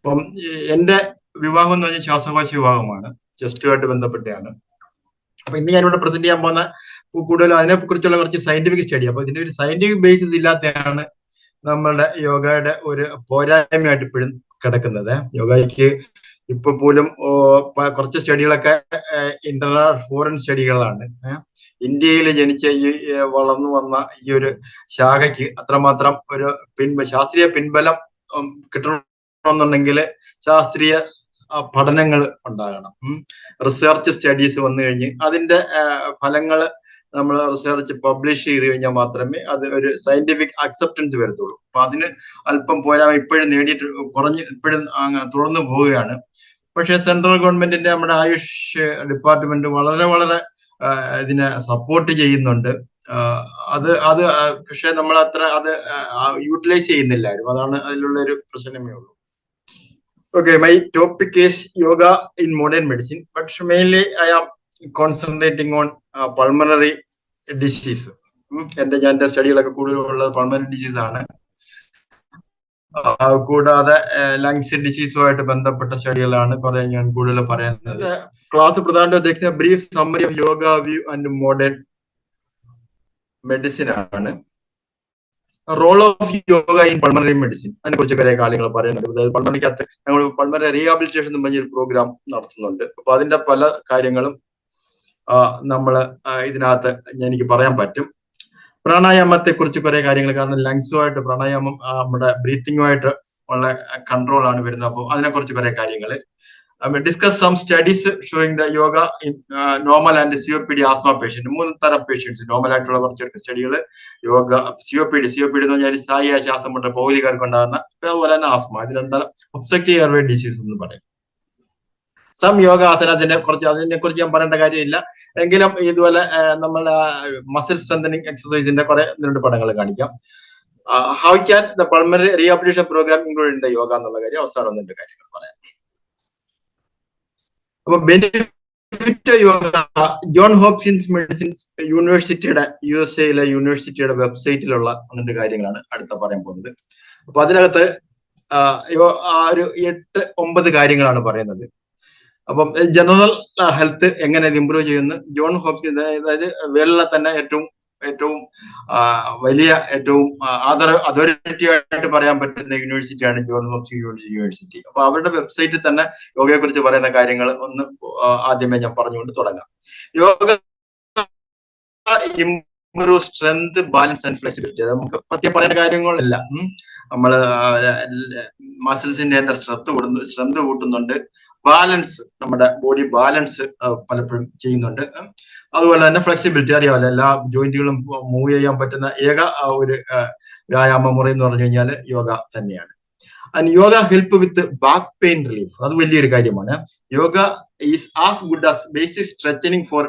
അപ്പം എന്റെ വിഭാഗം എന്ന് പറഞ്ഞാൽ ശ്വാസകോശ വിഭാഗമാണ്, ചെസ്റ്റുമായിട്ട് ബന്ധപ്പെട്ടാണ്. അപ്പൊ ഇന്ന് ഞാനിവിടെ പ്രസന്റ് ചെയ്യാൻ പോകുന്ന കൂടുതൽ അതിനെ കുറിച്ചുള്ള കുറച്ച് സയന്റിഫിക് സ്റ്റഡി. അപ്പൊ ഇതിന്റെ ഒരു സയന്റിഫിക് ബേസിസ് ഇല്ലാത്തതാണ് നമ്മളുടെ യോഗയുടെ ഒരു പോരായ്മയായിട്ട് ഇപ്പോഴും കിടക്കുന്നത്. യോഗയ്ക്ക് ഇപ്പൊ പോലും കുറച്ച് സ്റ്റഡികളൊക്കെ ഇന്റർനാഷണൽ ഫോറിൻ സ്റ്റഡികളാണ്. ഇന്ത്യയിൽ ജനിച്ച ഈ വളർന്നു വന്ന ഈ ഒരു ശാഖയ്ക്ക് അത്രമാത്രം ഒരു ശാസ്ത്രീയ പിൻബലം കിട്ടണമെന്നുണ്ടെങ്കിൽ ശാസ്ത്രീയ പഠനങ്ങൾ ഉണ്ടാകണം. റിസർച്ച് സ്റ്റഡീസ് വന്നു കഴിഞ്ഞ് അതിന്റെ ഫലങ്ങൾ നമ്മൾ റിസർച്ച് പബ്ലിഷ് ചെയ്ത് കഴിഞ്ഞാൽ മാത്രമേ അത് ഒരു സയന്റിഫിക് അക്സെപ്റ്റൻസ് വരത്തുള്ളൂ. അപ്പൊ അതിന് അല്പം പോരാ ഇപ്പോഴും നേടിയിട്ട് ഇപ്പോഴും തുടർന്നു പോവുകയാണ്. പക്ഷെ സെൻട്രൽ ഗവൺമെന്റിന്റെ നമ്മുടെ ആയുഷ് ഡിപ്പാർട്ട്മെന്റ് വളരെ ഇതിനെ സപ്പോർട്ട് ചെയ്യുന്നുണ്ട്. അത് പക്ഷെ നമ്മൾ അത്ര അത് യൂട്ടിലൈസ് ചെയ്യുന്നില്ലായിരുന്നു. അതാണ് അതിലുള്ള ഒരു പ്രശ്നമേ ഉള്ളൂ. Okay, my topic is yoga in modern medicine, but mainly I am concentrating on pulmonary disease. എന്റെ സ്റ്റഡികളൊക്കെ കൂടുതലുള്ള പൾമണറി ഡിസീസ് ആണ്. കൂടാതെ ലങ്സ് ഡിസീസുമായിട്ട് ബന്ധപ്പെട്ട സ്റ്റഡികളാണ് കുറെ ഞാൻ കൂടുതൽ പറയുന്നത്. ക്ലാസ് പ്രധാനമായിട്ട് ഉദ്ദേശിക്കുന്ന brief summary of yoga view and modern medicine ആണ്. Role of yoga in pulmonary medicine, അതിനെ കുറിച്ച് കുറെ കാര്യങ്ങൾ പറയുന്നുണ്ട്. അതായത് പൾമണറിക്കകത്ത് ഞങ്ങൾ പൾമണറി റീഹാബിലിറ്റേഷൻ എന്ന് പറഞ്ഞൊരു പ്രോഗ്രാം നടത്തുന്നുണ്ട്. അപ്പൊ അതിന്റെ പല കാര്യങ്ങളും നമ്മൾ ഇതിനകത്ത് എനിക്ക് പറയാൻ പറ്റും. പ്രാണായാമത്തെ കുറിച്ച് കുറെ കാര്യങ്ങൾ, കാരണം ലങ്സുമായിട്ട് പ്രാണായാമം നമ്മുടെ ബ്രീത്തിങ്ങുമായിട്ട് ഉള്ള കൺട്രോൾ ആണ് വരുന്നത്. അപ്പോൾ അതിനെക്കുറിച്ച് കുറെ കാര്യങ്ങൾ discuss some studies showing the yoga in normal and COPD asthma patient. 3 തരം പേഷ്യൻസ്, നോർമൽ ആയിട്ടുള്ള കുറച്ച് സ്റ്റഡികൾ, യോഗ COPD എന്ന് പറഞ്ഞാൽ സ്ഥായിയായ ശ്വാസം മുട്ട പൗലികാർക്ക് ഉണ്ടാകുന്ന, അതുപോലെ തന്നെ ആസ്മ. ഇത് 2 തരം ഒബ്സ്ട്രക്റ്റീവ് എയർവേ ഡിസീസ് എന്ന് പറയും. സം യോഗ അതിനെ കുറിച്ച് ഞാൻ പറയേണ്ട കാര്യമില്ല. എങ്കിലും ഇതുപോലെ നമ്മുടെ മസിൽ സ്ട്രെങ്തനിങ് എക്സസൈസിന്റെ കുറെ 2 പടങ്ങൾ കാണിക്കാം. How can the pulmonary rehabilitation programme include in the yoga എന്നുള്ള കാര്യം അവസാനം 2 കാര്യങ്ങൾ പറയാം. അപ്പൊ benefit yoga, John Hopkins medicines യൂണിവേഴ്സിറ്റിയുടെ USA യൂണിവേഴ്സിറ്റിയുടെ വെബ്സൈറ്റിലുള്ള 2 കാര്യങ്ങളാണ് അടുത്ത പറയാൻ പോകുന്നത്. അപ്പൊ അതിനകത്ത് ഒരു 8-9 കാര്യങ്ങളാണ് പറയുന്നത്. അപ്പം ജനറൽ ഹെൽത്ത് എങ്ങനെ ഇംപ്രൂവ് ചെയ്യുന്നു, ജോൺ ഹോപ്കിൻസ്, അതായത് വേൾഡിലെ തന്നെ ഏറ്റവും വലിയ അതോറിറ്റി ആയിട്ട് പറയാൻ പറ്റുന്ന യൂണിവേഴ്സിറ്റിയാണ് ജോൺ ഹോപ്കിൻസ് യൂണിവേഴ്സിറ്റി. അപ്പൊ അവരുടെ വെബ്സൈറ്റിൽ തന്നെ യോഗയെ കുറിച്ച് പറയുന്ന കാര്യങ്ങൾ ഒന്ന് ആദ്യമേ ഞാൻ പറഞ്ഞുകൊണ്ട് തുടങ്ങാം. Yoga improve strength, balance and flexibility. നമുക്ക് പറ്റി പറയുന്ന കാര്യങ്ങളല്ല. നമ്മള് മസിൽസിന്റെ സ്ട്രെങ്ത് കൂട്ടുന്നുണ്ട്, ബാലൻസ്, നമ്മുടെ ബോഡി ബാലൻസ് പലപ്പോഴും ചെയ്യുന്നുണ്ട്. അതുപോലെ തന്നെ ഫ്ലെക്സിബിലിറ്റി, അറിയാമല്ലോ, എല്ലാ ജോയിന്റുകളും മൂവ് ചെയ്യാൻ പറ്റുന്ന ഏക ഒരു വ്യായാമ മുറി എന്ന് പറഞ്ഞു കഴിഞ്ഞാൽ യോഗ തന്നെയാണ്. And yoga help with back pain relief, അത് വലിയൊരു കാര്യമാണ്. Yoga is as good as basic stretching for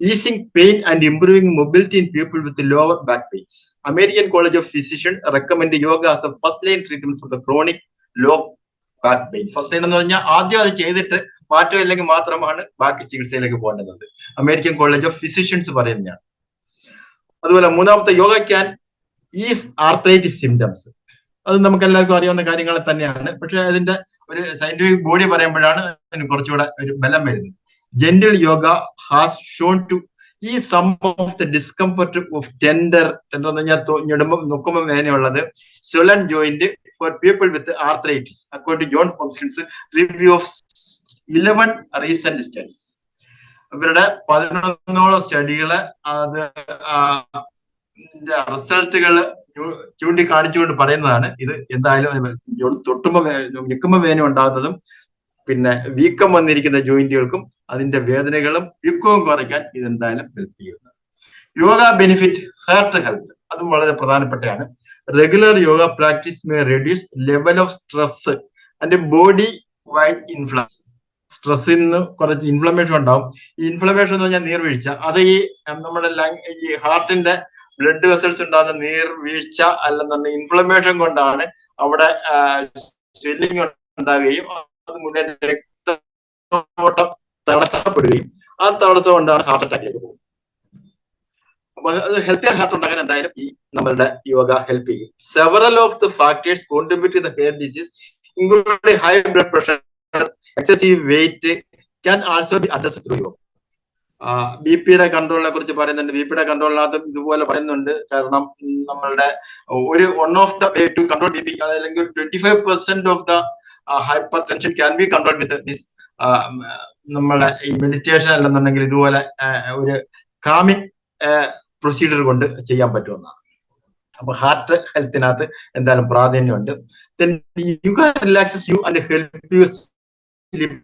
easing pain and improving mobility in people with lower back pains. American College of Physicians recommend yoga as the first line treatment for the chronic low back pain. First line എന്ന് പറഞ്ഞാൽ ആദ്യം അത് ചെയ്തിട്ട് മാറ്റമില്ലെങ്കിൽ മാത്രമാണ് ബാക്കി ചികിത്സയിലേക്ക് പോകേണ്ടത്. American college of physicians പറയുന്നതാണ്. അതുപോലെ 3ാമത്തെ, yoga can ease arthritis symptoms. അത് നമുക്ക് എല്ലാവർക്കും അറിയാവുന്ന കാര്യങ്ങൾ തന്നെയാണ്. പക്ഷെ അതിന്റെ ഒരു സയന്റിഫിക് ബോഡി പറയുമ്പോഴാണ് അതിന് കുറച്ചുകൂടെ ഒരു ബലം വരുന്നത്. Gentle yoga has shown to ease some of the discomfort of tender എന്ന് പറഞ്ഞാൽ നോക്കുമ്പോൾ വേദനയുള്ളത് swollen joint for people with arthritis, according to John Hopkins review of 11 recent studies. ഇവരുടെ 11ഓളം സ്റ്റഡികള് അത് റിസൾട്ടുകൾ ചൂണ്ടിക്കാണിച്ചുകൊണ്ട് പറയുന്നതാണ്. ഇത് എന്തായാലും നിൽക്കുമ്പോൾ വേദന ഉണ്ടാകുന്നതും പിന്നെ വീക്കം വന്നിരിക്കുന്ന ജോയിന്റുകൾക്കും അതിന്റെ വേദനകളും വീക്കവും കുറയ്ക്കാൻ ഇതെന്തായാലും ഹെൽപ്പ് ചെയ്യുന്നു. യോഗ ബെനിഫിറ്റ് ഹാർട്ട് ഹെൽത്ത്, അതും വളരെ പ്രധാനപ്പെട്ടതാണ്. Regular yoga practice may reduce level of stress and body wide influx. സ്ട്രെസ്സിൽ നിന്ന് കുറച്ച് ഇൻഫ്ലമേഷൻ ഉണ്ടാവും. ഈ ഇൻഫ്ലമേഷൻ എന്ന് പറഞ്ഞാൽ നീർവീഴ്ച, അത് ഈ നമ്മുടെ ഈ ഹാർട്ടിന്റെ ബ്ലഡ് വെസൽസ് ഉണ്ടാകുന്ന നീർവീഴ്ച അല്ലെന്നുണ്ടെങ്കിൽ ഇൻഫ്ലമേഷൻ കൊണ്ടാണ് അവിടെ സ്വെല്ലിംഗ് ഉണ്ടാകുകയും അത് മുന്നേ രക്തോട്ടം തടസ്സപ്പെടുകയും ആ തടസ്സം കൊണ്ടാണ് ഹാർട്ട് അറ്റാക്കിലേക്ക് പോകുന്നത്. അപ്പൊ ഹെൽത്തി ഹാർട്ട് ഉണ്ടാക്കാൻ എന്തായാലും ഈ നമ്മളുടെ യോഗ ഹെൽപ്പ് ചെയ്യും. Several of the factors contribute to the heart disease including high blood pressure, excessive weight, can also be addressed through yoga. B പിയുടെ കൺട്രോളിനെ കുറിച്ച് പറയുന്നുണ്ട്. ബി പിയുടെ കൺട്രോളിനകത്ത് ഇതുപോലെ പറയുന്നുണ്ട്. കാരണം നമ്മളുടെ ഒരു one of the way to control B P, അല്ലെങ്കിൽ 25% of the hypertension can be control with this നമ്മളെ ഈ മെഡിറ്റേഷൻ അല്ലെന്നുണ്ടെങ്കിൽ ഇതുപോലെ ഒരു കാമിങ് പ്രൊസീജിയർ കൊണ്ട് ചെയ്യാൻ പറ്റുമെന്നാണ്. അപ്പൊ ഹാർട്ട് ഹെൽത്തിനകത്ത് എന്തായാലും പ്രാധാന്യമുണ്ട്. Yoga relaxes you and help you sleep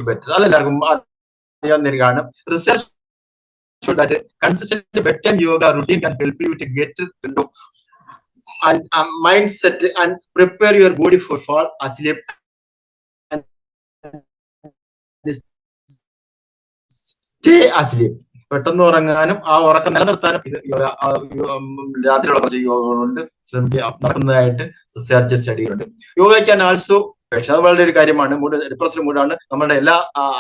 better. അതെല്ലാവർക്കും അറിയാവുന്നതാണ്. Research that consistent bed time yoga routine can help you to get rid of mindset and prepare your body for fall asleep and stay asleep. പെട്ടെന്ന് ഉറങ്ങാനും ആ ഉറക്കം നിലനിർത്താനും ഇത് രാത്രിയുള്ള കുറച്ച് യോഗകളുണ്ട് നടക്കുന്നതായിട്ട് research സ്റ്റഡികളുണ്ട്. Yoga can also, പക്ഷെ അത് വളരെ ഒരു കാര്യമാണ്. ഡിപ്രസ്ഡ് മൂഡാണ് നമ്മുടെ എല്ലാ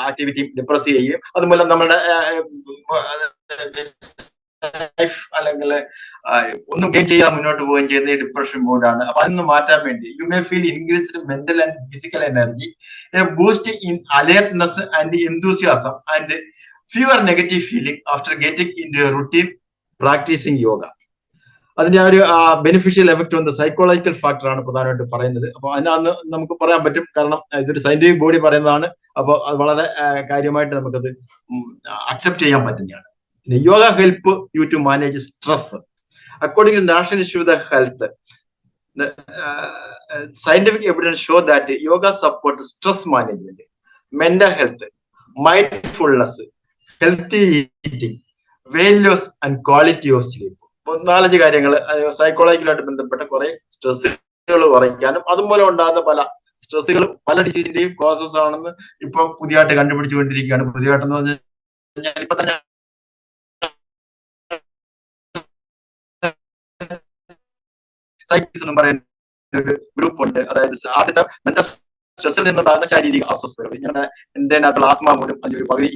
ആക്ടിവിറ്റിയും ഡിപ്രസ് ചെയ്യുകയും അതുമൂലം നമ്മുടെ ലൈഫ് അല്ലെങ്കിൽ ഒന്നും ഗെയിൻ ചെയ്യാൻ മുന്നോട്ട് പോവുകയും ചെയ്യുന്ന ഈ ഡിപ്രഷൻ മൂഡാണ്. അപ്പൊ അതൊന്ന് മാറ്റാൻ വേണ്ടി you may feel increased mental and physical energy, boost in alertness and enthusiasm and fewer negative feeling after getting into a routine practicing yoga. അതിന്റെ ആ ഒരു ബെനിഫിഷ്യൽ എഫക്ട് വന്ന സൈക്കോളജിക്കൽ ഫാക്ടർ ആണ് പ്രധാനമായിട്ട് പറയുന്നത്. അപ്പൊ അതിനകത്ത് നമുക്ക് പറയാൻ പറ്റും, കാരണം ഇതൊരു സയന്റിഫിക് ബോഡി പറയുന്നതാണ്. അപ്പോൾ അത് വളരെ കാര്യമായിട്ട് നമുക്കത് അക്സെപ്റ്റ് ചെയ്യാൻ പറ്റുന്നതാണ്. Yoga help you to manage stress. According to national institute of health, scientific evidence show that yoga supports stress management, mental health, mindfulness, healthy eating, weight loss and quality of sleep. 4-5 കാര്യങ്ങൾ സൈക്കോളജിക്കലായിട്ട് ബന്ധപ്പെട്ട കുറെ സ്ട്രെസ്സുകൾ കുറയ്ക്കാനും അതുമൂലം ഉണ്ടാകുന്ന പല സ്ട്രെസ്സുകളും പല ഡിസീസിന്റെയും causes ആണെന്ന് ഇപ്പൊ പുതിയതായിട്ട് കണ്ടുപിടിച്ചുകൊണ്ടിരിക്കുകയാണ്. പുതിയതായിട്ടെന്ന് പറഞ്ഞാൽ ഇപ്പൊ തന്നെ സൈക്കിൾസ് എന്ന് പറയുന്ന ഒരു ഗ്രൂപ്പ് ഉണ്ട്. അതായത് ആദ്യത്തെ മെന്റൽ സ്ട്രെസ്സിൽ നിന്നുണ്ടാകുന്ന ശാരീരിക അസ്വസ്ഥതകൾ, ഞങ്ങളുടെ എന്റെ ആസ്മ പോലും അതിന്റെ പകുതി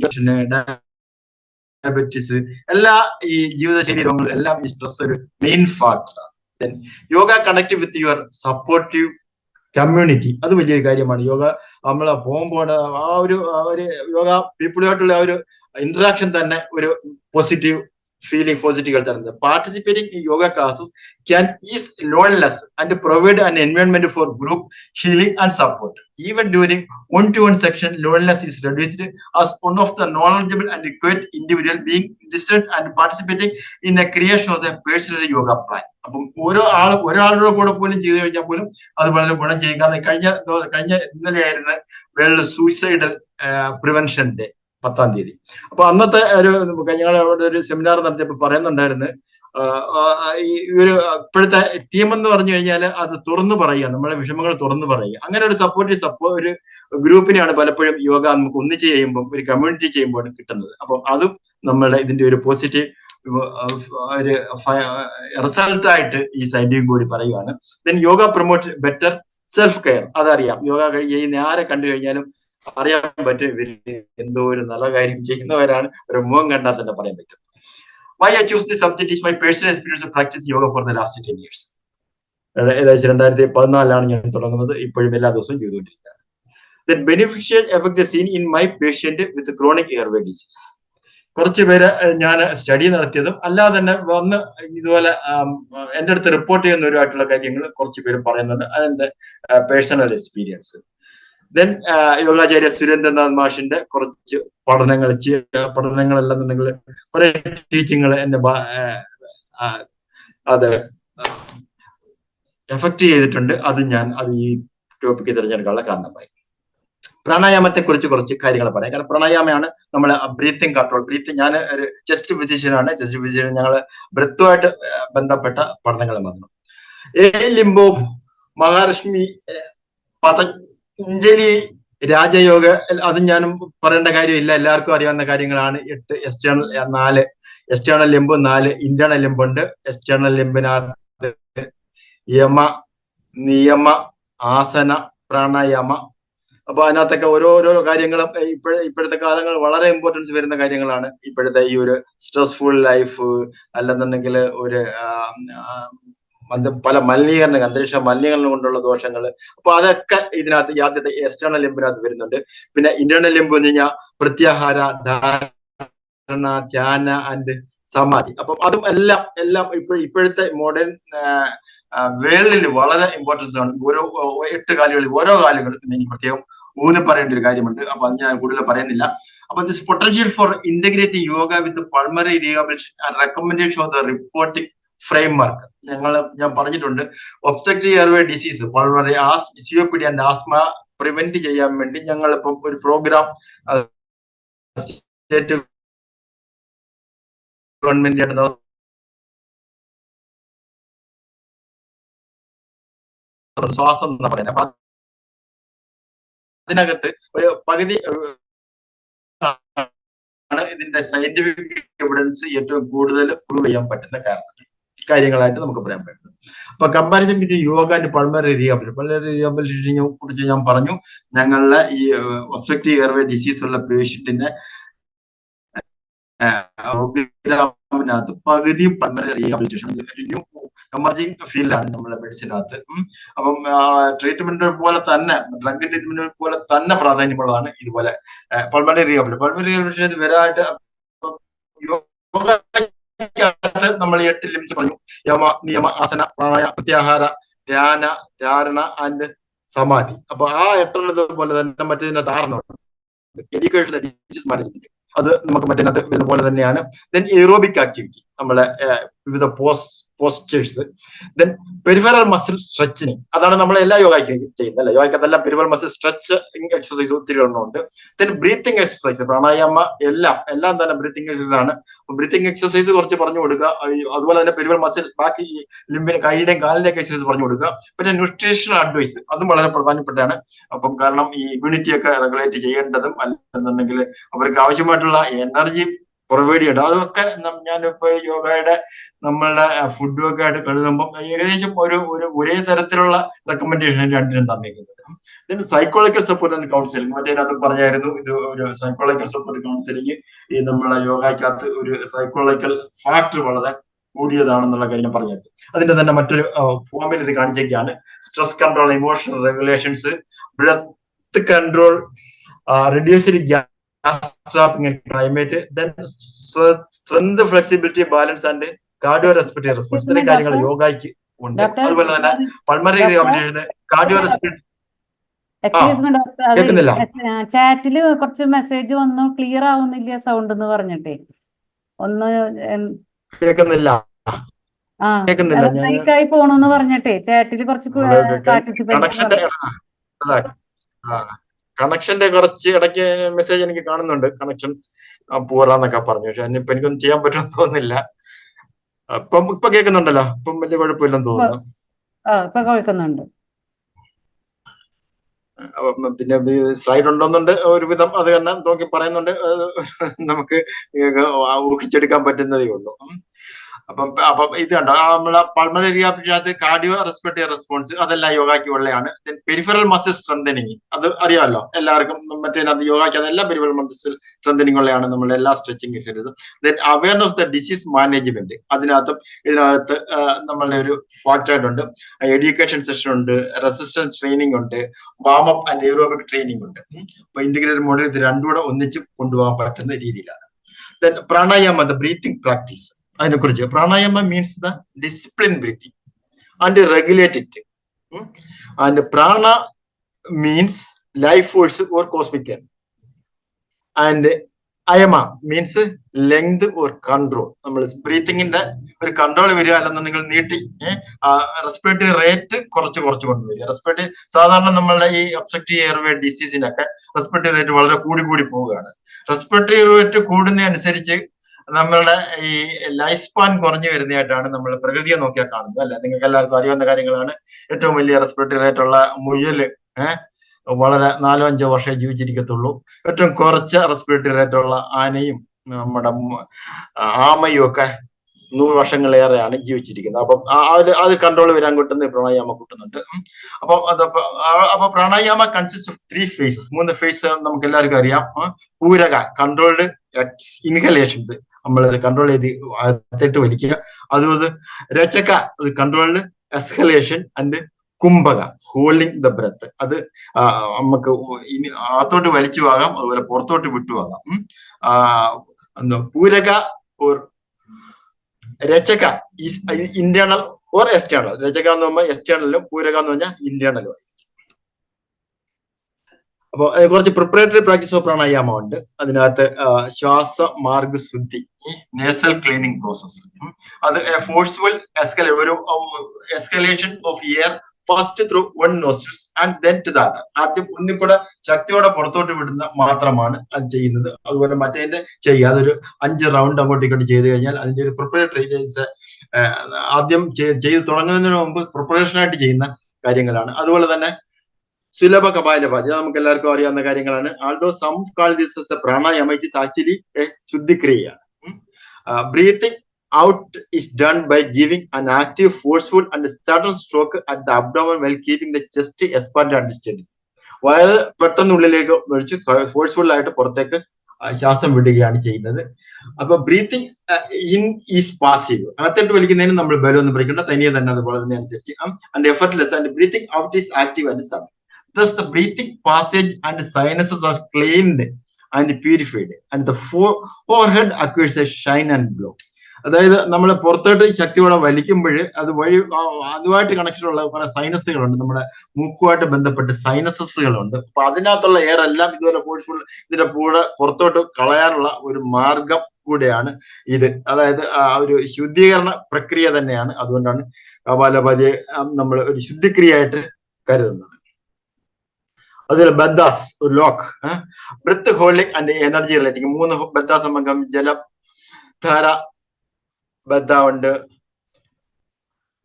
ഡയബറ്റിസ്, എല്ലാ ഈ ജീവിതശൈലി രോഗങ്ങളും എല്ലാം ഈ സ്ട്രെസ് ഒരു മെയിൻ ഫാക്ടറാണ്. Yoga connect with your supportive community, അത് വലിയൊരു കാര്യമാണ്. യോഗ നമ്മളെ പോകുമ്പോൾ ആ ഒരു യോഗ പീപ്പിളുമായിട്ടുള്ള ആ ഒരു ഇന്ററാക്ഷൻ തന്നെ ഒരു positive feeling positive. Participating in yoga classes can ease loneliness and provide an environment for group healing and support. Even during one-to-one section, loneliness is reduced as one of the knowledgeable and quiet individual being distant and participating in a creation of the personal yoga plan. അപ്പം ഒരാളുടെ കൂടെ പോലും ചെയ്തു കഴിഞ്ഞാൽ പോലും അത് വളരെ ഗുണം ചെയ്യും. കാരണം കഴിഞ്ഞ ഇന്നലെയായിരുന്നു വേൾഡ് സൂയിസൈഡ് പ്രിവെൻഷൻ ഡേ, 10-ാം തീയതി. അപ്പൊ അന്നത്തെ ഞങ്ങൾ അവിടെ ഒരു സെമിനാർ നടത്തിയപ്പോൾ പറയുന്നുണ്ടായിരുന്നു, ഈ ഒരു ഇപ്പോഴത്തെ തീം എന്ന് പറഞ്ഞു കഴിഞ്ഞാൽ അത് തുറന്നു പറയുക, നമ്മുടെ വിഷമങ്ങൾ തുറന്നു പറയുക. അങ്ങനെ ഒരു ഒരു ഗ്രൂപ്പിനെയാണ് പലപ്പോഴും യോഗ നമുക്ക് ഒന്നിച്ച് ചെയ്യുമ്പോൾ, ഒരു കമ്മ്യൂണിറ്റി ചെയ്യുമ്പോൾ കിട്ടുന്നത്. അപ്പം അതും നമ്മളുടെ ഇതിന്റെ ഒരു പോസിറ്റീവ് ഒരു റിസൾട്ടായിട്ട് ഈ സയന്റിഫിക് ബോഡി പറയുകയാണ്. Then yoga promote better self care. അതറിയാം, യോഗ ചെയ്യുന്ന ആരെ കണ്ടു കഴിഞ്ഞാലും അറിയാൻ പറ്റും ഇവര് എന്തോ ഒരു നല്ല കാര്യം ചെയ്യുന്നവരാണ്, ഒരു മുഖം കണ്ടാൽ തന്നെ പറയാൻ പറ്റും. Why I choose this subject is my personal experience of practice yoga for the last 10 years. ഏകദേശം 2014 ഞാൻ തുടങ്ങുന്നത്, ഇപ്പോഴും എല്ലാ ദിവസവും ചെയ്തുകൊണ്ടിരിക്കുകയാണ്. The beneficial effect is seen in my patient with chronic airway disease. കുറച്ച് പേര് ഞാൻ സ്റ്റഡി നടത്തിയതും അല്ലാതെ തന്നെ വന്ന് ഇതുപോലെ എൻ്റെ അടുത്ത് റിപ്പോർട്ട് ചെയ്യുന്നവരുമായിട്ടുള്ള കാര്യങ്ങൾ കുറച്ച് പേര് പറയുന്നുണ്ട്. അതെന്റെ പേഴ്സണൽ എക്സ്പീരിയൻസ്. ദെൻ യോഗാചാര്യ സുരേന്ദ്രനാഥ് മാഷിന്റെ കുറച്ച് പഠനങ്ങളല്ലെന്നുണ്ടെങ്കിൽ കുറെ ടീച്ചിങ്ങൾ എന്നെ അത് എഫക്ട് ചെയ്തിട്ടുണ്ട്. അത് ഈ ടോപ്പിക്ക് തിരഞ്ഞെടുക്കാനുള്ള കാരണമായി. പ്രാണായാമത്തെ കുറിച്ച് കുറച്ച് കാര്യങ്ങൾ പറയാം. കാരണം പ്രാണായാമമാണ് നമ്മളെ ബ്രീത്തിങ് കൺട്രോൾ. ഞാൻ ഒരു ചെസ്റ്റ് ഫിസിഷ്യനാണ്. ചെസ്റ്റ് ഫിസിഷ്യൻ ഞങ്ങൾ ബ്രെത്തുമായിട്ട് ബന്ധപ്പെട്ട പഠനങ്ങൾ മാത്രം. ലിംബോ, മഹാലക്ഷ്മി, പതഞ്ജലി രാജയോഗ, അത് ഞാനും പറയേണ്ട കാര്യമില്ല, എല്ലാവർക്കും അറിയാവുന്ന കാര്യങ്ങളാണ്. 8 എക്സ്റ്റേണൽ, 4 എക്സ്റ്റേണൽ ലിംബ്, 4 ഇന്റേണൽ ലിംബുണ്ട്. എക്സ്റ്റേണൽ ലിംബിനകത്ത് യമ, നിയമ, ആസന, പ്രാണായാമ. അപ്പൊ അതിനകത്തൊക്കെ ഓരോരോ കാര്യങ്ങളും ഇപ്പോഴത്തെ കാലങ്ങൾ വളരെ ഇമ്പോർട്ടൻസ് വരുന്ന കാര്യങ്ങളാണ്. ഇപ്പോഴത്തെ ഈ ഒരു സ്ട്രെസ്ഫുൾ ലൈഫ്, അല്ലെന്നുണ്ടെങ്കിൽ ഒരു പല മലിനീകരണ അന്തരീക്ഷ മലിനീകരണം കൊണ്ടുള്ള ദോഷങ്ങൾ. അപ്പൊ അതൊക്കെ ഇതിനകത്ത് ഈ ആദ്യത്തെ എക്സ്റ്റേണൽ ലിംബിനകത്ത് വരുന്നുണ്ട്. പിന്നെ ഇന്റേണൽ ലിംബ് എന്ന് കഴിഞ്ഞാൽ പ്രത്യാഹാര, ധാരണ, ധ്യാന ആൻഡ് സമാധി. അപ്പം അതും എല്ലാം ഇപ്പോഴത്തെ മോഡേൺ വേൾഡിൽ വളരെ ഇമ്പോർട്ടൻസ് ആണ്. ഓരോ 8 കാലുകളിൽ ഓരോ കാലുകളും എനിക്ക് പ്രത്യേകം ഊന്നി പറയേണ്ട ഒരു കാര്യമുണ്ട്. അപ്പൊ അത് ഞാൻ കൂടുതൽ പറയുന്നില്ല. അപ്പൊ this potential four integrating yoga with pulmonary rehabilitation and recommendation of the reporting framework ഞാൻ പറഞ്ഞിട്ടുണ്ട്. Obstructive airway disease, pulmonary COPD and asthma prevent ചെയ്യാൻ വേണ്ടി ഞങ്ങളിപ്പം ഒരു പ്രോഗ്രാം സ്റ്റേറ്റ് ഗവൺമെന്റ് ശ്വാസം എന്ന് പറയുന്നത്. അപ്പൊ അതിനകത്ത് ഒരു പകുതി ആണ് ഇതിന്റെ സയന്റിഫിക് എവിഡൻസ് ഏറ്റവും കൂടുതൽ പ്രൂവ് ചെയ്യാൻ പറ്റുന്ന കാര്യങ്ങളായിട്ട് നമുക്ക് പറയാൻ പറ്റുന്നത്. അപ്പൊ comparison between yoga and pulmonary റീഹാബിലിറ്റേഷനെ കുറിച്ച് ഞാൻ പറഞ്ഞു. ഞങ്ങളുടെ ഈ ഒബ്സ്ട്രക്റ്റീവ് എയർവേ ഡിസീസ് ഉള്ള പേഷ്യന്റിന്റെ പ്രോഗ്രാമിനകത്ത് പകുതിയും പൾമറി റീഹാബിലിറ്റേഷൻ ഒരു ന്യൂ എമർജിങ് ഫീൽഡാണ് നമ്മുടെ മെഡിസിനകത്ത്. അപ്പം ട്രീറ്റ്മെന്റ് പോലെ തന്നെ, ഡ്രഗ് ട്രീറ്റ്മെന്റ് പോലെ തന്നെ പ്രാധാന്യമുള്ളതാണ് ഇതുപോലെ പൾമറി റീഹാബിലിറ്റേഷൻ വരായിട്ട്. നമ്മൾ 8 ലിംസ് പറഞ്ഞു: യമ, നിയമ, ആസന, പ്രാണായ, പ്രത്യാഹാര, ധ്യാന, ധാരണ ആൻഡ് സമാധി. അപ്പൊ ആ 8 പോലെ തന്നെ മറ്റേതിന്റെ ധാരണ എഡ്യൂക്കേഷൻ ഡിസീസ് മാനേജ്മെന്റ് അത് നമുക്ക് മറ്റേതിനകത്ത് വരുന്ന പോലെ തന്നെയാണ്. ദെൻ എറോബിക് ആക്ടിവിറ്റി, നമ്മളെ വിവിധ postures. Then peripheral muscle stretching, അതാണ് നമ്മൾ എല്ലാ യോഗയ്ക്ക് ചെയ്യുന്നത് അല്ലെ. യോഗയ്ക്കതെല്ലാം പെരിഫറൽ മസിൽ സ്ട്രെച്ച് എക്സസൈസ് ഒത്തിരി എണ്ണമുണ്ട്. ദെൻ ബ്രീത്തിങ് എക്സസൈസ്, പ്രാണായാമ എല്ലാം തന്നെ ബ്രീത്തിങ് എക്സസൈസ് ആണ്. ബ്രീത്തിങ് എക്സസൈസ് കുറച്ച് പറഞ്ഞു കൊടുക്കുക. അതുപോലെ തന്നെ പെരിഫറൽ മസിൽ, ബാക്കി ലിംബിന്, കൈയുടെയും കാലിന്റെയും എക്സസൈസ് പറഞ്ഞു കൊടുക്കുക. പിന്നെ ന്യൂട്രീഷണൽ അഡ്വൈസ്, അതും വളരെ പ്രധാനപ്പെട്ടാണ്. അപ്പം കാരണം ഈ ഇമ്മ്യൂണിറ്റി ഒക്കെ റെഗുലേറ്റ് ചെയ്യേണ്ടതും, അല്ലെന്നുണ്ടെങ്കിൽ അവർക്ക് ആവശ്യമായിട്ടുള്ള എനർജി പ്രൊവൈഡ് ചെയ്യേണ്ടത്, അതൊക്കെ ഞാനിപ്പോ യോഗയുടെ നമ്മളുടെ ഫുഡും ഒക്കെ ആയിട്ട് കരുതുമ്പോൾ ഏകദേശം ഒരേ തരത്തിലുള്ള റെക്കമെൻഡേഷൻ രണ്ടിനും തന്നിരിക്കുന്നത്. സൈക്കോളജിക്കൽ സപ്പോർട്ട് ആൻഡ് കൗൺസിലിംഗ്, മറ്റേതിനകത്ത് പറഞ്ഞായിരുന്നു ഇത് ഒരു സൈക്കോളജിക്കൽ സപ്പോർട്ട് കൗൺസിലിംഗ്. ഈ നമ്മളെ യോഗയ്ക്കകത്ത് ഒരു സൈക്കോളജിക്കൽ ഫാക്ടർ വളരെ കൂടിയതാണെന്നുള്ള കാര്യം ഞാൻ പറഞ്ഞിട്ടുണ്ട്. അതിന്റെ തന്നെ മറ്റൊരു ഫോമിൽ ഇത് കാണിച്ചേക്കാണ്. Stress control, emotional regulations, breath control, reduced gas trapping and climate, then strength, flexibility, balance and cardio respiratory response. ഇത്രയും കാര്യങ്ങൾ യോഗയ്ക്ക് ഉണ്ട്. അതുപോലെ തന്നെ പൾമറി റീഹാബിലിറ്റേഷൻ, കാർഡിയോ റെസ്പിറേറ്ററി. കേൾക്കുന്നില്ല? ചാറ്റില് കുറച്ച് മെസ്സേജ് വന്നു, ക്ലിയർ ആവുന്നില്ല സൗണ്ട് എന്ന് പറഞ്ഞിട്ടേ. ഒന്ന് കേൾക്കുന്നില്ല ായി പോണെന്ന് പറഞ്ഞിട്ടേ ചാറ്റില് കുറച്ച് കണക്ഷന്റെ കുറച്ച് ഇടയ്ക്ക് മെസ്സേജ് എനിക്ക് കാണുന്നുണ്ട്, കണക്ഷൻ പോരാന്നൊക്കെ പറഞ്ഞു. പക്ഷെ ഇനിയിപ്പോ എനിക്കൊന്നും ചെയ്യാൻ പറ്റുമെന്ന് തോന്നുന്നില്ല. ഇപ്പൊ കേൾക്കുന്നുണ്ടല്ലോ, ഇപ്പം വലിയ കുഴപ്പമില്ലെന്ന് തോന്നുന്നു. പിന്നെ സ്ലൈഡ് ഉണ്ടോന്നുണ്ട് ഒരുവിധം, അത് തന്നെ നോക്കി പറയുന്നുണ്ട്. നമുക്ക് ഊഹിച്ചെടുക്കാൻ പറ്റുന്നതേ ഉള്ളൂ. അപ്പം ഇത് കണ്ടോ, നമ്മളെ pulmonary rehabilitation, cardio respiratory response, അതെല്ലാം യോഗയ്ക്ക് ഉള്ളതാണ്. പെരിഫറൽ മസിൽ സ്ട്രെങ്തനിങ്, അത് അറിയാമല്ലോ എല്ലാവർക്കും. മറ്റേതിനകത്ത് യോഗയ്ക്ക് അതെല്ലാം പെരിഫറൽ മസിൽ സ്ട്രെങ്തനിങ് ഉള്ളതാണ് നമ്മൾ എല്ലാ സ്ട്രെച്ചിങ് എക്സസൈസും. Then awareness of the disease management, ഇതിനകത്ത് നമ്മളുടെ ഒരു ഫാക്ടർ ആയിട്ടുണ്ട്. എഡ്യൂക്കേഷൻ സെഷൻ ഉണ്ട്, റെസിസ്റ്റൻസ് ട്രെയിനിങ് ഉണ്ട്, വാമപ്പ് ആൻഡ് എയറോബിക് ട്രെയിനിങ് ഉണ്ട്. അപ്പൊ ഇന്റഗ്രേറ്റഡ് മോഡിൽ ഇത് രണ്ടും കൂടെ ഒന്നിച്ച് കൊണ്ടുപോകാൻ പറ്റുന്ന രീതിയിലാണ്. Then pranayama, the breathing practice, അതിനെ കുറിച്ച്. Pranayama means the discipline breathing and regulate it. And prana means life force or cosmic energy. And ayama means length or control. നമ്മൾ ബ്രീത്തിങ്ങിന്റെ ഒരു കൺട്രോൾ വരിക, അല്ലെന്നുണ്ടെങ്കിൽ നീട്ടി റെസ്പിറേറ്ററി റേറ്റ് കുറച്ച് കൊണ്ടുവരിക. റെസ്പിറേറ്ററി സാധാരണ നമ്മളുടെ ഈ ഒബ്സ്ട്രക്റ്റീവ് എയർവേ ഡിസീസിനൊക്കെ റെസ്പിറേറ്ററി റേറ്റ് വളരെ കൂടി പോവുകയാണ്. റെസ്പിറേറ്ററി റേറ്റ് കൂടുന്നതനുസരിച്ച് നമ്മളുടെ ഈ ലൈഫ് സ്പാൻ കുറഞ്ഞു വരുന്നതായിട്ടാണ് നമ്മൾ പ്രകൃതിയെ നോക്കിയാൽ കാണുന്നത് അല്ലെ. നിങ്ങൾക്ക് എല്ലാവർക്കും അറിയാവുന്ന കാര്യങ്ങളാണ്. ഏറ്റവും വലിയ റെസ്പിറേറ്ററി റേറ്റ് ഉള്ള മുയല് വളരെ 4-5 വർഷമേ ജീവിച്ചിരിക്കത്തുള്ളൂ. ഏറ്റവും കുറച്ച് റെസ്പിറേറ്ററി റേറ്റ് ഉള്ള ആനയും നമ്മുടെ ആമയും ഒക്കെ 100 വർഷങ്ങളേറെയാണ് ജീവിച്ചിരിക്കുന്നത്. അപ്പം അത് കൺട്രോൾ വരാൻ കിട്ടുന്ന പ്രാണായാമ കിട്ടുന്നുണ്ട്. അപ്പൊ pranayama consist of 3 phases, 3 phase നമുക്ക് എല്ലാവർക്കും അറിയാം. പൂരക, കൺട്രോൾഡ് ഇൻഹലേഷൻസ്, നമ്മൾ കൺട്രോൾ ചെയ്ത് അകത്തേട്ട് വലിക്കുക. അതുപോലെ രചക, അത് controlled exhalation and kumbhaka, holding the breath. അത് നമുക്ക് ഇനി അകത്തോട്ട് വലിച്ചു ആകാം, അതുപോലെ പുറത്തോട്ട് വിട്ടുവാകാം. എന്താ puraka or rechaka is internal or external. Rechaka എന്ന് പറയുമ്പോൾ എക്സ്റ്റേണലും പൂരക എന്ന് പറഞ്ഞാൽ ഇന്റേണലും ആയിരിക്കും. അപ്പൊ കുറച്ച് പ്രിപ്പറേറ്ററി പ്രാക്ടീസ് ഓഫ് പ്രാണായാമം ഉണ്ട്. അതിനകത്ത് ശ്വാസമാർഗ ശുദ്ധി, നേസൽ ക്ലീനിങ് പ്രോസസ്. അത് ഫോഴ്സ്ഫുൾ ഒരു escalation of air first through one nostrils and then to the other. ആദ്യം ഒന്നും കൂടെ ശക്തിയോടെ പുറത്തോട്ട് വിടുന്ന മാത്രമാണ് അത് ചെയ്യുന്നത്. അതുപോലെ മറ്റേതിന്റെ ചെയ്യുക, അതൊരു 5 റൗണ്ട് അങ്ങോട്ടും ഇങ്ങോട്ട് ചെയ്ത് കഴിഞ്ഞാൽ അതിന്റെ ഒരു പ്രിപ്പറേറ്ററി ആദ്യം ചെയ്ത് തുടങ്ങുന്നതിന് മുമ്പ് പ്രിപ്പറേഷൻ ആയിട്ട് ചെയ്യുന്ന കാര്യങ്ങളാണ്. അതുപോലെ തന്നെ സുലഭ കപാലഭാതി, നമുക്ക് എല്ലാവർക്കും അറിയാവുന്ന കാര്യങ്ങളാണ്. Although some call this as a pranayama, it is actually a ശുദ്ധിക്രിയയാണ്. Breathing out is done by giving an active, forceful and sudden stroke at the abdomen while keeping the chest expanded and distended. വയറ് പെട്ടെന്നുള്ളിലേക്ക് ഒഴിച്ച് forceful ആയിട്ട് പുറത്തേക്ക് ശ്വാസം വിടുകയാണ് ചെയ്യുന്നത്. അപ്പൊ breathing in is passive, അകത്തോട്ട് വലിക്കുന്നതിന് നമ്മൾ ബലമൊന്നും പിടിക്കേണ്ട, തനിയെ തന്നെ അത് വളരുന്നതനുസരിച്ച്. And effortless. And breathing out is active and sudden. Thus the breathing passage and sinuses are cleaned and purified and the forehead acquires a shine and glow. അതായത് നമ്മൾ പുറത്തോട്ട് ശക്തിയോടെ വലിക്കുമ്പോൾ അത് വഴി അതുമായിട്ട് കണക്ഷൻ ഉള്ള പല സൈനസുകളുണ്ട്, നമ്മുടെ മൂക്കുമായിട്ട് ബന്ധപ്പെട്ട് സൈനസസുകളുണ്ട്. അപ്പൊ അതിനകത്തുള്ള എയർ എല്ലാം ഇതുപോലെ ഫോഴ്സ്ഫുൾ ഇതിന്റെ കൂടെ പുറത്തോട്ട് കളയാനുള്ള ഒരു മാർഗം കൂടെയാണ് ഇത്. അതായത് ഒരു ശുദ്ധീകരണ പ്രക്രിയ തന്നെയാണ്. അതുകൊണ്ടാണ് കപാലഭാതിയെ നമ്മൾ ഒരു ശുദ്ധിക്രിയയായിട്ട് കരുതുന്നത്. അതുപോലെ ബദ്ദാസ്, ഒരു lock, breath holding and energy relating. 3 ബദ്ദാസംബന്ധം, ജലധാര ബദ്ധ ഉണ്ട്,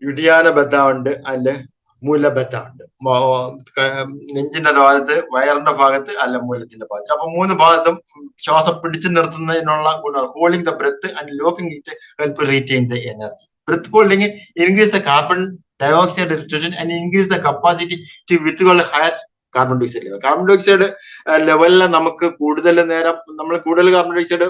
യുഡിയാന ബദ്ധ ഉണ്ട്, അതിന്റെ മൂലബദ്ധ ഉണ്ട്. നെഞ്ചിന്റെ ഭാഗത്ത്, വയറിന്റെ ഭാഗത്ത്, അല്ല മൂലത്തിന്റെ ഭാഗത്ത്. അപ്പൊ 3 ഭാഗത്തും ശ്വാസം പിടിച്ചു നിർത്തുന്നതിനുള്ള ഗുണം. Holding the breath and locking it help retain the energy. Breath holding increase the carbon dioxide retention and increase the capacity to withhold higher carbon dioxide level. Carbon dioxide ലെവലിൽ നമുക്ക് കൂടുതൽ നേരം നമ്മൾ കൂടുതൽ കാർബൺ ഡയോക്സൈഡ്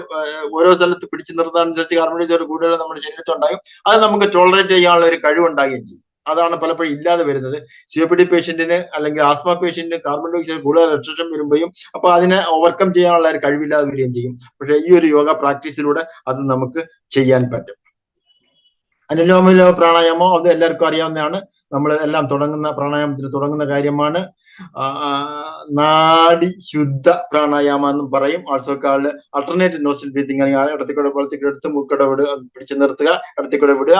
ഓരോ സ്ഥലത്ത് പിടിച്ചു നിർത്തുന്നതനുസരിച്ച് carbon dioxide കൂടുതൽ നമ്മുടെ ശരീരത്തിൽ ഉണ്ടാകും. അത് നമുക്ക് ടോളറേറ്റ് ചെയ്യാനുള്ള ഒരു കഴിവുണ്ടാകുകയും ചെയ്യും. അതാണ് പലപ്പോഴും ഇല്ലാതെ വരുന്നത്. COPD പേഷ്യന്റിന് അല്ലെങ്കിൽ ആസ്മ പേഷ്യന്റിന് കാർബൺ ഡയോക്സൈഡ് കൂടുതൽ റെസ്ട്രിക്ഷൻ വരുമ്പോഴും അപ്പൊ അതിനെ ഓവർകം ചെയ്യാനുള്ള ഒരു കഴിവില്ലാതെ വരികയും ചെയ്യും. പക്ഷെ ഈ ഒരു യോഗ പ്രാക്ടീസിലൂടെ അത് നമുക്ക് ചെയ്യാൻ പറ്റും. അനുലോമ വിലോമ പ്രാണായാമം അത് എല്ലാവർക്കും അറിയാവുന്നതാണ്. നമ്മൾ എല്ലാം പ്രാണായാമത്തിന് തുടങ്ങുന്ന കാര്യമാണ്. നാഡി ശുദ്ധ പ്രാണായാമം എന്നും പറയും. Also called alternative nostril breathing. ഇടത്തിക്കൂടെ പുറത്തേക്ക് എടുത്ത് മൂക്കടെ വിടുക, പിടിച്ചു നിർത്തുക, ഇടത്തിക്കൂടെ വിടുക,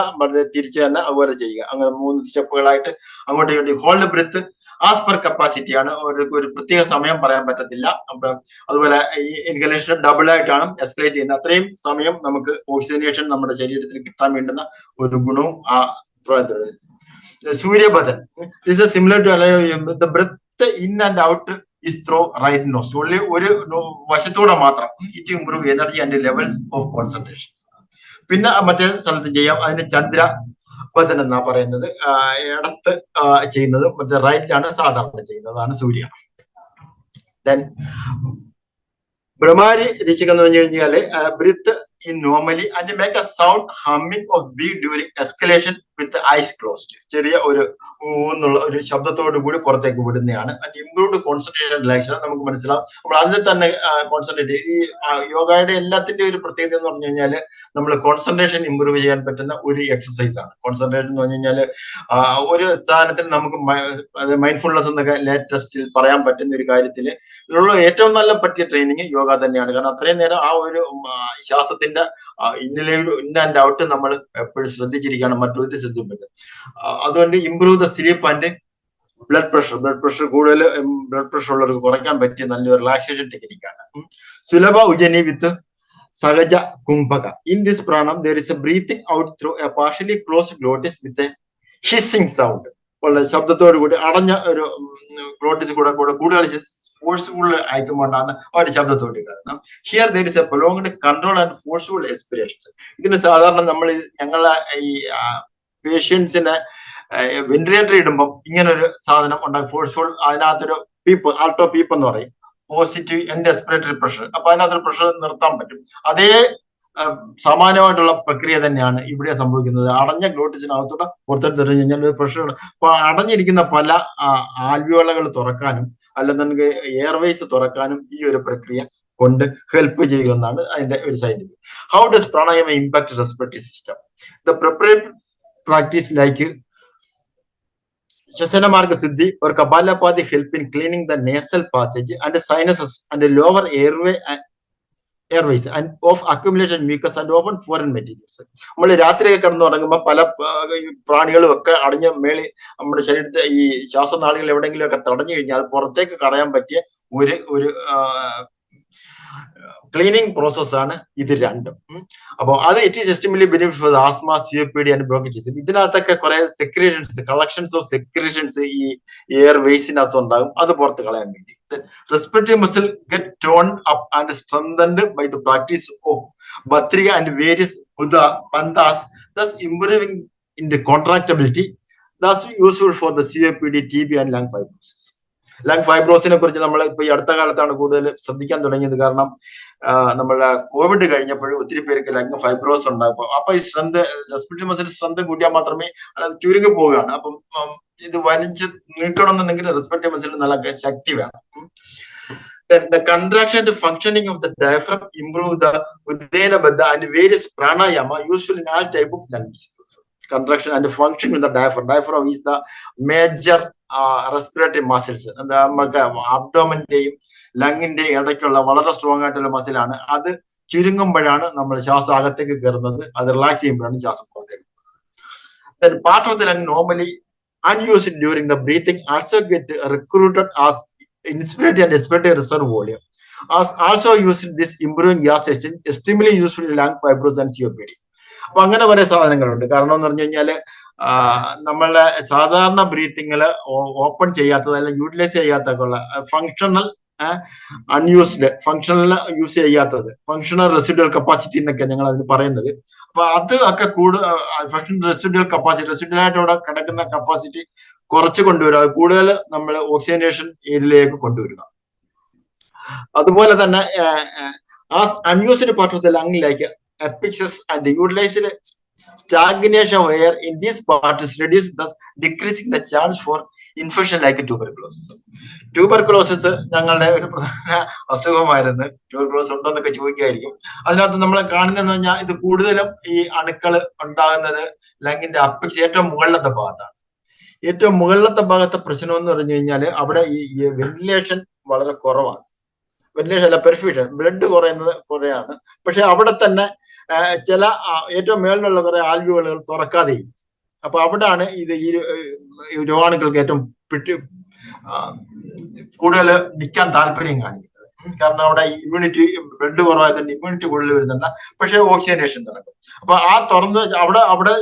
തിരിച്ചു തന്നെ അതുപോലെ ചെയ്യുക. അങ്ങനെ 3 സ്റ്റെപ്പുകളായിട്ട് അങ്ങോട്ടും ഇങ്ങോട്ടും. Hold breath as per capacity ആണ്, ഒരു പ്രത്യേക സമയം പറയാൻ പറ്റത്തില്ല. അപ്പൊ അതുപോലെ ഈ ഇൻഹലേഷൻ ഡബിൾ ആയിട്ടാണ് എസ്കലേറ്റ് ചെയ്യുന്നത്. അത്രയും സമയം നമുക്ക് ഓക്സിജനേഷൻ നമ്മുടെ ശരീരത്തിൽ കിട്ടാൻ വേണ്ടുന്ന ഒരു ഗുണവും ആ സൂര്യബദൻ. This is similar to the breath in and out is through right nostril. Only ഒരു വശത്തൂടെ മാത്രം. It improve energy and levels of concentrations. പിന്നെ മറ്റേ സ്ഥലത്ത് ചെയ്യാം. അതിന് ചന്ദ്ര ബദൻ എന്നാ പറയുന്നത്. ഇടത്ത് ചെയ്യുന്നത്, മറ്റേ റൈറ്റിലാണ് സാധാരണ ചെയ്യുന്നത്. അതാണ് സൂര്യ. ദെൻ ബ്രഹ്മാരി രചിക എന്ന് പറഞ്ഞു കഴിഞ്ഞാല് breath in normally and make a sound humming of bee during exhalation with eyes closed. ചെറിയ ഒരു എന്നുള്ള ഒരു ശബ്ദത്തോടു കൂടി പുറത്തേക്ക് വിടുന്നതാണ്. And improved concentration relaxation. നമുക്ക് മനസ്സിലാവും നമ്മൾ അതിൽ തന്നെ കോൺസെൻട്രേറ്റ്. ഈ യോഗയുടെ എല്ലാത്തിന്റെ ഒരു പ്രത്യേകത എന്ന് പറഞ്ഞു കഴിഞ്ഞാല് നമ്മൾ കോൺസെൻട്രേഷൻ ഇംപ്രൂവ് ചെയ്യാൻ പറ്റുന്ന ഒരു എക്സസൈസ് ആണ്. കോൺസെൻട്രേഷൻ എന്ന് പറഞ്ഞു കഴിഞ്ഞാല് ഒരു സാധനത്തിൽ നമുക്ക് മൈൻഡ്ഫുൾനെസ് എന്നൊക്കെ ലേറ്റസ്റ്റിൽ പറയാൻ പറ്റുന്ന ഒരു കാര്യത്തിൽ ഉള്ള ഏറ്റവും നല്ല പറ്റിയ ട്രെയിനിങ് യോഗ തന്നെയാണ്. കാരണം അത്രയും നേരം ആ ഒരു ശ്വാസത്തിന്റെ ഇൻ ആൻഡ് ഔട്ട് നമ്മൾ എപ്പോഴും ശ്രദ്ധിച്ചിരിക്കണം, മറ്റൊരു ശ്രദ്ധിക്കരുത്. അതുകൊണ്ട് improve the sleep and blood pressure കൂടുതൽ ബ്ലഡ് പ്രഷർ ഉള്ളവർക്ക് കുറയ്ക്കാൻ പറ്റിയ നല്ലൊരു റിലാക്സേഷൻ ടെക്നിക്കാണ്. സുലഭ ഉജനി വിത്ത് സഹജ കുംഭക. ഇൻ ദിസ് പ്രാണം there is a breathing out through a partially closed glottis with a hissing sound. വളരെ ശബ്ദത്തോടു കൂടി അടഞ്ഞ ഒരു ഗ്ലോട്ടിസ് കൂടെ കൂടുതൽ ഫോഴ്സ്ഫുൾ ആയിട്ടുണ്ടാകുന്ന ഒരു ശബ്ദത്തോട് കാരണം. Here there is a prolonged control and forceful expirations. ഇതിന് സാധാരണ നമ്മൾ ഞങ്ങളെ ഈ പേഷ്യൻസിനെ വെന്റിലേറ്റർ ഇടുമ്പം ഇങ്ങനെ ഒരു സാധനം ഉണ്ടാകും, ഫോഴ്സ്ഫുൾ. അതിനകത്തൊരു പീപ്പ്, ആൾട്ടോ പീപ്പ് എന്ന് പറയും, പോസിറ്റീവ് എൻഡ് എക്സ്പിറേറ്ററി പ്രഷർ. അപ്പൊ അതിനകത്തൊരു പ്രഷർ നിർത്താൻ പറ്റും. അതേ സമാനമായിട്ടുള്ള പ്രക്രിയ തന്നെയാണ് ഇവിടെ സംഭവിക്കുന്നത്. അടഞ്ഞ ഗ്ലോട്ടിസിനകത്തൂടെ പുറത്തെടുത്ത് കഴിഞ്ഞാൽ ഒരു പ്രഷർ, അപ്പൊ അടഞ്ഞിരിക്കുന്ന പല ആൽവിയോളകൾ തുറക്കാനും അല്ലെന്നുണ്ടെങ്കിൽ എയർവേസ് തുറക്കാനും ഈ ഒരു പ്രക്രിയ കൊണ്ട് ഹെൽപ്പ് ചെയ്യുമെന്നാണ് അതിന്റെ ഒരു scientific. How does pranayama impact respiratory system? The preparatory practice like Shasana Siddhi or Kapalabhati help in cleaning the nasal passage and the sinuses and the lower airways and of accumulated mucus and often foreign materials. നമ്മൾ രാത്രിയൊക്കെ കിടന്നു തുടങ്ങുമ്പോൾ പല പ്രാണികളും ഒക്കെ അടഞ്ഞ മേളി നമ്മുടെ ശരീരത്തെ ഈ ശ്വാസനാളികൾ എവിടെയെങ്കിലും ഒക്കെ തടഞ്ഞു കഴിഞ്ഞാൽ പുറത്തേക്ക് കളയാൻ പറ്റിയ ഒരു ക്ലീനിങ് പ്രോസസ് ആണ് ഇത് രണ്ടും. അപ്പോൾ അത് it is extremely benefit for asthma, COPD and bronchitis. ഇതിനകത്തൊക്കെ കുറെ സെക്രീഷൻസ്, കളക്ഷൻസ് ഓഫ് സെക്രീഷൻസ് ഈ എയർ വേസിനകത്ത് ഉണ്ടാകും, അത് പുറത്ത് കളയാൻ വേണ്ടി. Respiratory muscle get toned up and strengthened by the practice of Bhatriya and various bandhas, thus improving in the contractibility, thus useful for the COPD, TB and lung fibrosis. Lung ഫൈബ്രോസിനെ കുറിച്ച് നമ്മൾ ഇപ്പൊ ഈ അടുത്ത കാലത്താണ് കൂടുതൽ ശ്രദ്ധിക്കാൻ തുടങ്ങിയത്. കാരണം നമ്മളെ കോവിഡ് കഴിഞ്ഞപ്പോഴും ഒത്തിരി പേർക്ക് ലങ് ഫൈബ്രോസ് ഉണ്ടാകും. അപ്പൊ ഈ സ്ട്രെങ്ത്, റെസ്പിറേറ്ററി മസിൽ സ്ട്രെങ്ത് കൂട്ടിയാൽ മാത്രമേ ചുരുങ്ങി പോവുകയാണ്. അപ്പം ഇത് വലിച്ച് നീട്ടണമെന്നുണ്ടെങ്കിൽ റെസ്പിറേറ്ററി മസിൽ നല്ല ശക്തി വേണം. Then the contraction and functioning of the diaphragm improve the Uddiyana Baddha and various pranayama useful in all type of lung diseases. Contraction and function in the diaphragm. Diaphragm is the major respiratory muscles. നമുക്ക് അബ്ഡോമന്റെയും ലങ്ങിന്റെയും ഇടയ്ക്കുള്ള വളരെ strong ആയിട്ടുള്ള മസിലാണ്. അത് ചുരുങ്ങുമ്പോഴാണ് നമ്മൾ ശ്വാസം അകത്തേക്ക് കയറുന്നത്, അത് റിലാക്സ് ചെയ്യുമ്പോഴാണ് ശ്വാസം പുറത്തേക്ക്. Part of the lung normally unused during the breathing also get recruited as inspiratory and expiratory reserve volume. Also used this improving gas exchange extremely useful in lung fibrous and COPD. അപ്പൊ അങ്ങനെ കുറെ സാധനങ്ങളുണ്ട്. കാരണം എന്ന് പറഞ്ഞു കഴിഞ്ഞാല് നമ്മളെ സാധാരണ ബ്രീത്തിങ്ങില് ഓപ്പൺ ചെയ്യാത്തത് അല്ലെങ്കിൽ യൂട്ടിലൈസ് ചെയ്യാത്തൊക്കെ ഫങ്ഷണൽ അൺയൂസ്ഡ്, ഫങ്ഷണൽ യൂസ് ചെയ്യാത്തത്, ഫങ്ഷണൽ റെസിഡ്യൂൽ കപ്പാസിറ്റി എന്നൊക്കെ ഞങ്ങൾ അതിന് പറയുന്നത്. അപ്പൊ അത് ഒക്കെ ഫങ്ഷണൽ റെസിഡ്യൂൽ കപ്പാസിറ്റി, റെസിഡ്യൂൽ ആയിട്ട് അവിടെ കിടക്കുന്ന കപ്പാസിറ്റി കുറച്ച് കൊണ്ടുവരിക, അത് കൂടുതൽ നമ്മൾ ഓക്സിജനേഷൻ ഏരിയയിലേക്ക് കൊണ്ടുവരിക. അതുപോലെ തന്നെ unused part of the lung like epicus and utilized stagnation of air in this part is reduced, thus decreasing the chance for infection like tuberculosis. Tuberculosis ഞങ്ങളുടെ ഒരു പ്രധാന അസുഖമായിരുന്നു. ട്യൂബർക്ലോസിസ് ഉണ്ടോ എന്നൊക്കെ ചോദിക്കായിരിക്കും. അതിനകത്ത് നമ്മൾ കാണുന്നതെന്ന് പറഞ്ഞാൽ ഇത് കൂടുതലും ഈ അണുക്കൾ ഉണ്ടാകുന്നത് ലങ്ങിന്റെ അപ്പിക്സ് ഏറ്റവും മുകളിലത്തെ ഭാഗത്താണ്. ഏറ്റവും മുകളിലത്തെ ഭാഗത്തെ പ്രശ്നം എന്ന് പറഞ്ഞു കഴിഞ്ഞാൽ അവിടെ ഈ വെന്റിലേഷൻ വളരെ കുറവാണ്. വെന്റിലേഷൻ അല്ല, പെർഫ്യൂഷൻ, ബ്ലഡ് കുറയുന്നത് കുറയാണ്. പക്ഷെ അവിടെ തന്നെ ചില ഏറ്റവും മേളിലുള്ള കുറെ ആൽവിയോളുകൾ തുറക്കാതെയും. അപ്പൊ അവിടാണ് ഇത് ഈ രോഗാണുക്കൾക്ക് ഏറ്റവും കൂടുതൽ നിൽക്കാൻ താല്പര്യം കാണിക്കുന്നത്. കാരണം അവിടെ ഇമ്മ്യൂണിറ്റി, ബ്ലഡ് കുറവായതുകൊണ്ട് ഇമ്മ്യൂണിറ്റി കൂടുതൽ വരുന്നുണ്ട്, പക്ഷെ ഓക്സിജനേഷൻ നടക്കും. അപ്പൊ ആ തുറന്ന് അവിടെ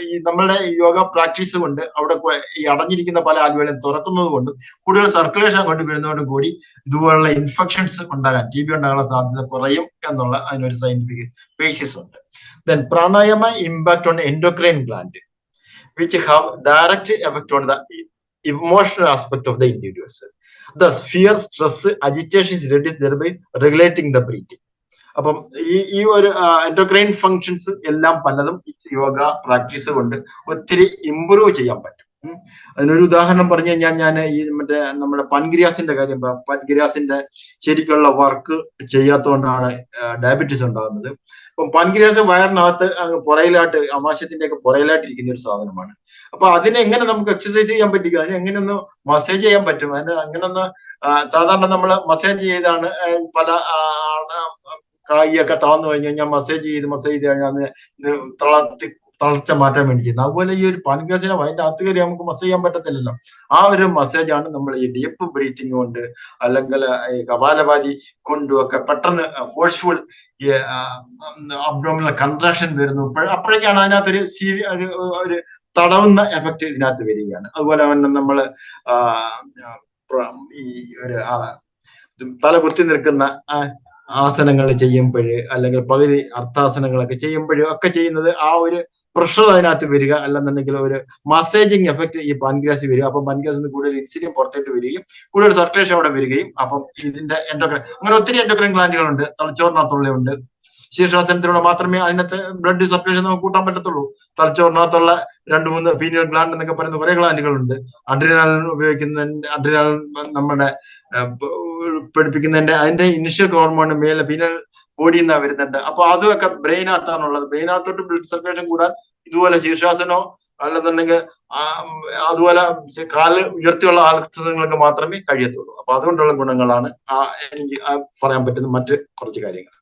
ഈ നമ്മളുടെ യോഗ പ്രാക്ടീസ് കൊണ്ട് അവിടെ ഈ അടഞ്ഞിരിക്കുന്ന പല ആൽവികളെയും തുറക്കുന്നത് കൊണ്ടും കൂടുതൽ സർക്കുലേഷൻ കൊണ്ടുവരുന്നതോടും കൂടി ഇതുപോലുള്ള ഇൻഫെക്ഷൻസ് ഉണ്ടാകാൻ, TB ഉണ്ടാകാനുള്ള സാധ്യത കുറയും എന്നുള്ള അതിനൊരു സയന്റിഫിക് ബേസിസ് ഉണ്ട്. Then pranayama impact on endocrine gland, which have direct effect on the emotional aspect of the individual. Thus, fear, stress, agitation is reduced, thereby regulating the breathing. അപ്പം ഈ ഒരു എൻഡോക്രൈൻ ഫങ്ഷൻസ് എല്ലാം പലതും yoga practice കൊണ്ട് ഒത്തിരി improve ചെയ്യാൻ പറ്റും. അതിനൊരു ഉദാഹരണം പറഞ്ഞു കഴിഞ്ഞാൽ ഞാൻ ഈ നമ്മുടെ പൻക്രിയാസിന്റെ കാര്യം, പൻക്രിയാസിന്റെ ശരിക്കുള്ള വർക്ക് ചെയ്യാത്തതുകൊണ്ടാണ് ഡയബറ്റീസ് ഉണ്ടാകുന്നത്. അപ്പം പൻക്രിയാസ് വയറിനകത്ത് അങ്ങ് പുറയിലായിട്ട്, ആമാശയത്തിന്റെ ഒക്കെ പുറയിലായിട്ട് ഇരിക്കുന്ന ഒരു സാധനമാണ്. അപ്പൊ അതിനെ എങ്ങനെ നമുക്ക് എക്സസൈസ് ചെയ്യാൻ പറ്റും, അതിനെ എങ്ങനെ ഒന്ന് മസാജ് ചെയ്യാൻ പറ്റും, അതിന് അങ്ങനെ ഒന്ന് സാധാരണ നമ്മൾ മസാജ് ചെയ്താണ് പല കായൊക്കെ തളർന്നു കഴിഞ്ഞ് കഴിഞ്ഞാൽ മസാജ് ചെയ്ത് കഴിഞ്ഞാൽ തളർച്ച മാറ്റാൻ വേണ്ടി ചെയ്യുന്നത്. അതുപോലെ ഈ ഒരു പാൻക്രിയാസിനെ അതിന്റെ അകത്ത് കയറി നമുക്ക് മസാജ് ചെയ്യാൻ പറ്റത്തില്ലല്ലോ. ആ ഒരു മസാജാണ് നമ്മൾ ഈ ഡീപ്പ് ബ്രീത്തിങ് കൊണ്ട് അല്ലെങ്കിൽ ഈ കപാലഭാതി കൊണ്ടും ഒക്കെ പെട്ടെന്ന് ഫോഴ്സ്ഫുൾ അബ്ഡോമിനൽ കൺട്രാക്ഷൻ വരുന്നു. അപ്പോഴേക്കാണ് അതിനകത്തൊരു ഒരു തടവുന്ന എഫക്റ്റ് ഇതിനകത്ത് വരികയാണ്. അതുപോലെ തന്നെ നമ്മള് ഈ ഒരു തല കുത്തി നിൽക്കുന്ന ആസനങ്ങൾ ചെയ്യുമ്പോഴ് അല്ലെങ്കിൽ പകുതി അർത്ഥാസനങ്ങളൊക്കെ ചെയ്യുമ്പോഴും ഒക്കെ ചെയ്യുന്നത് ആ ഒരു പ്രഷർ അതിനകത്ത് വരിക, അല്ലെന്നുണ്ടെങ്കിൽ ഒരു മസാജിങ് എഫക്ട് ഈ പാൻക്രിയാസ് വരിക. അപ്പം പാൻക്രിയാസിൽ നിന്ന് കൂടുതൽ ഇൻസുലിൻ പുറത്തേക്ക് വരികയും കൂടുതൽ സർക്കുലേഷൻ അവിടെ വരികയും അപ്പം ഇതിന്റെ എൻഡോക്രൈൻ, അങ്ങനെ ഒത്തിരി എൻഡോക്രൈൻ ഗ്ലാൻഡുകളുണ്ട്. തലച്ചോറിനകത്തുള്ളതുണ്ട്, ശീർഷാസനത്തിലൂടെ മാത്രമേ അതിനകത്ത് ബ്ലഡ് സർക്കുലേഷൻ നമുക്ക് കൂട്ടാൻ പറ്റത്തുള്ളൂ. തലച്ചോറിനകത്തുള്ള 2-3 പീനിയൽ ഗ്ലാൻഡ് എന്നൊക്കെ പറയുന്ന കുറെ ഗ്ലാൻഡുകളുണ്ട്. അഡ്രിനാൽ ഉപയോഗിക്കുന്നതിന്റെ അഡ്രിനാൽ നമ്മുടെ പഠിപ്പിക്കുന്നതിന്റെ അതിന്റെ ഇനിഷ്യൽ ഹോർമോൺ മേലെ പീനൽ ബോഡിയിൽ നിന്നാണ് വരുന്നുണ്ട്. അപ്പൊ അതൊക്കെ ബ്രെയിനകത്താണുള്ളത്. ബ്രെയിനകത്തോട്ട് ബ്ലഡ് സർക്കുലേഷൻ കൂടാൻ ഇതുപോലെ ശീർഷാസനോ അല്ലെന്നുണ്ടെങ്കിൽ അതുപോലെ കാല് ഉയർത്തിയുള്ള ആസനങ്ങൾക്ക് മാത്രമേ കഴിയത്തുള്ളൂ. അപ്പൊ അതുകൊണ്ടുള്ള ഗുണങ്ങളാണ് എനിക്ക് പറയാൻ പറ്റുന്ന മറ്റ് കുറച്ച് കാര്യങ്ങൾ,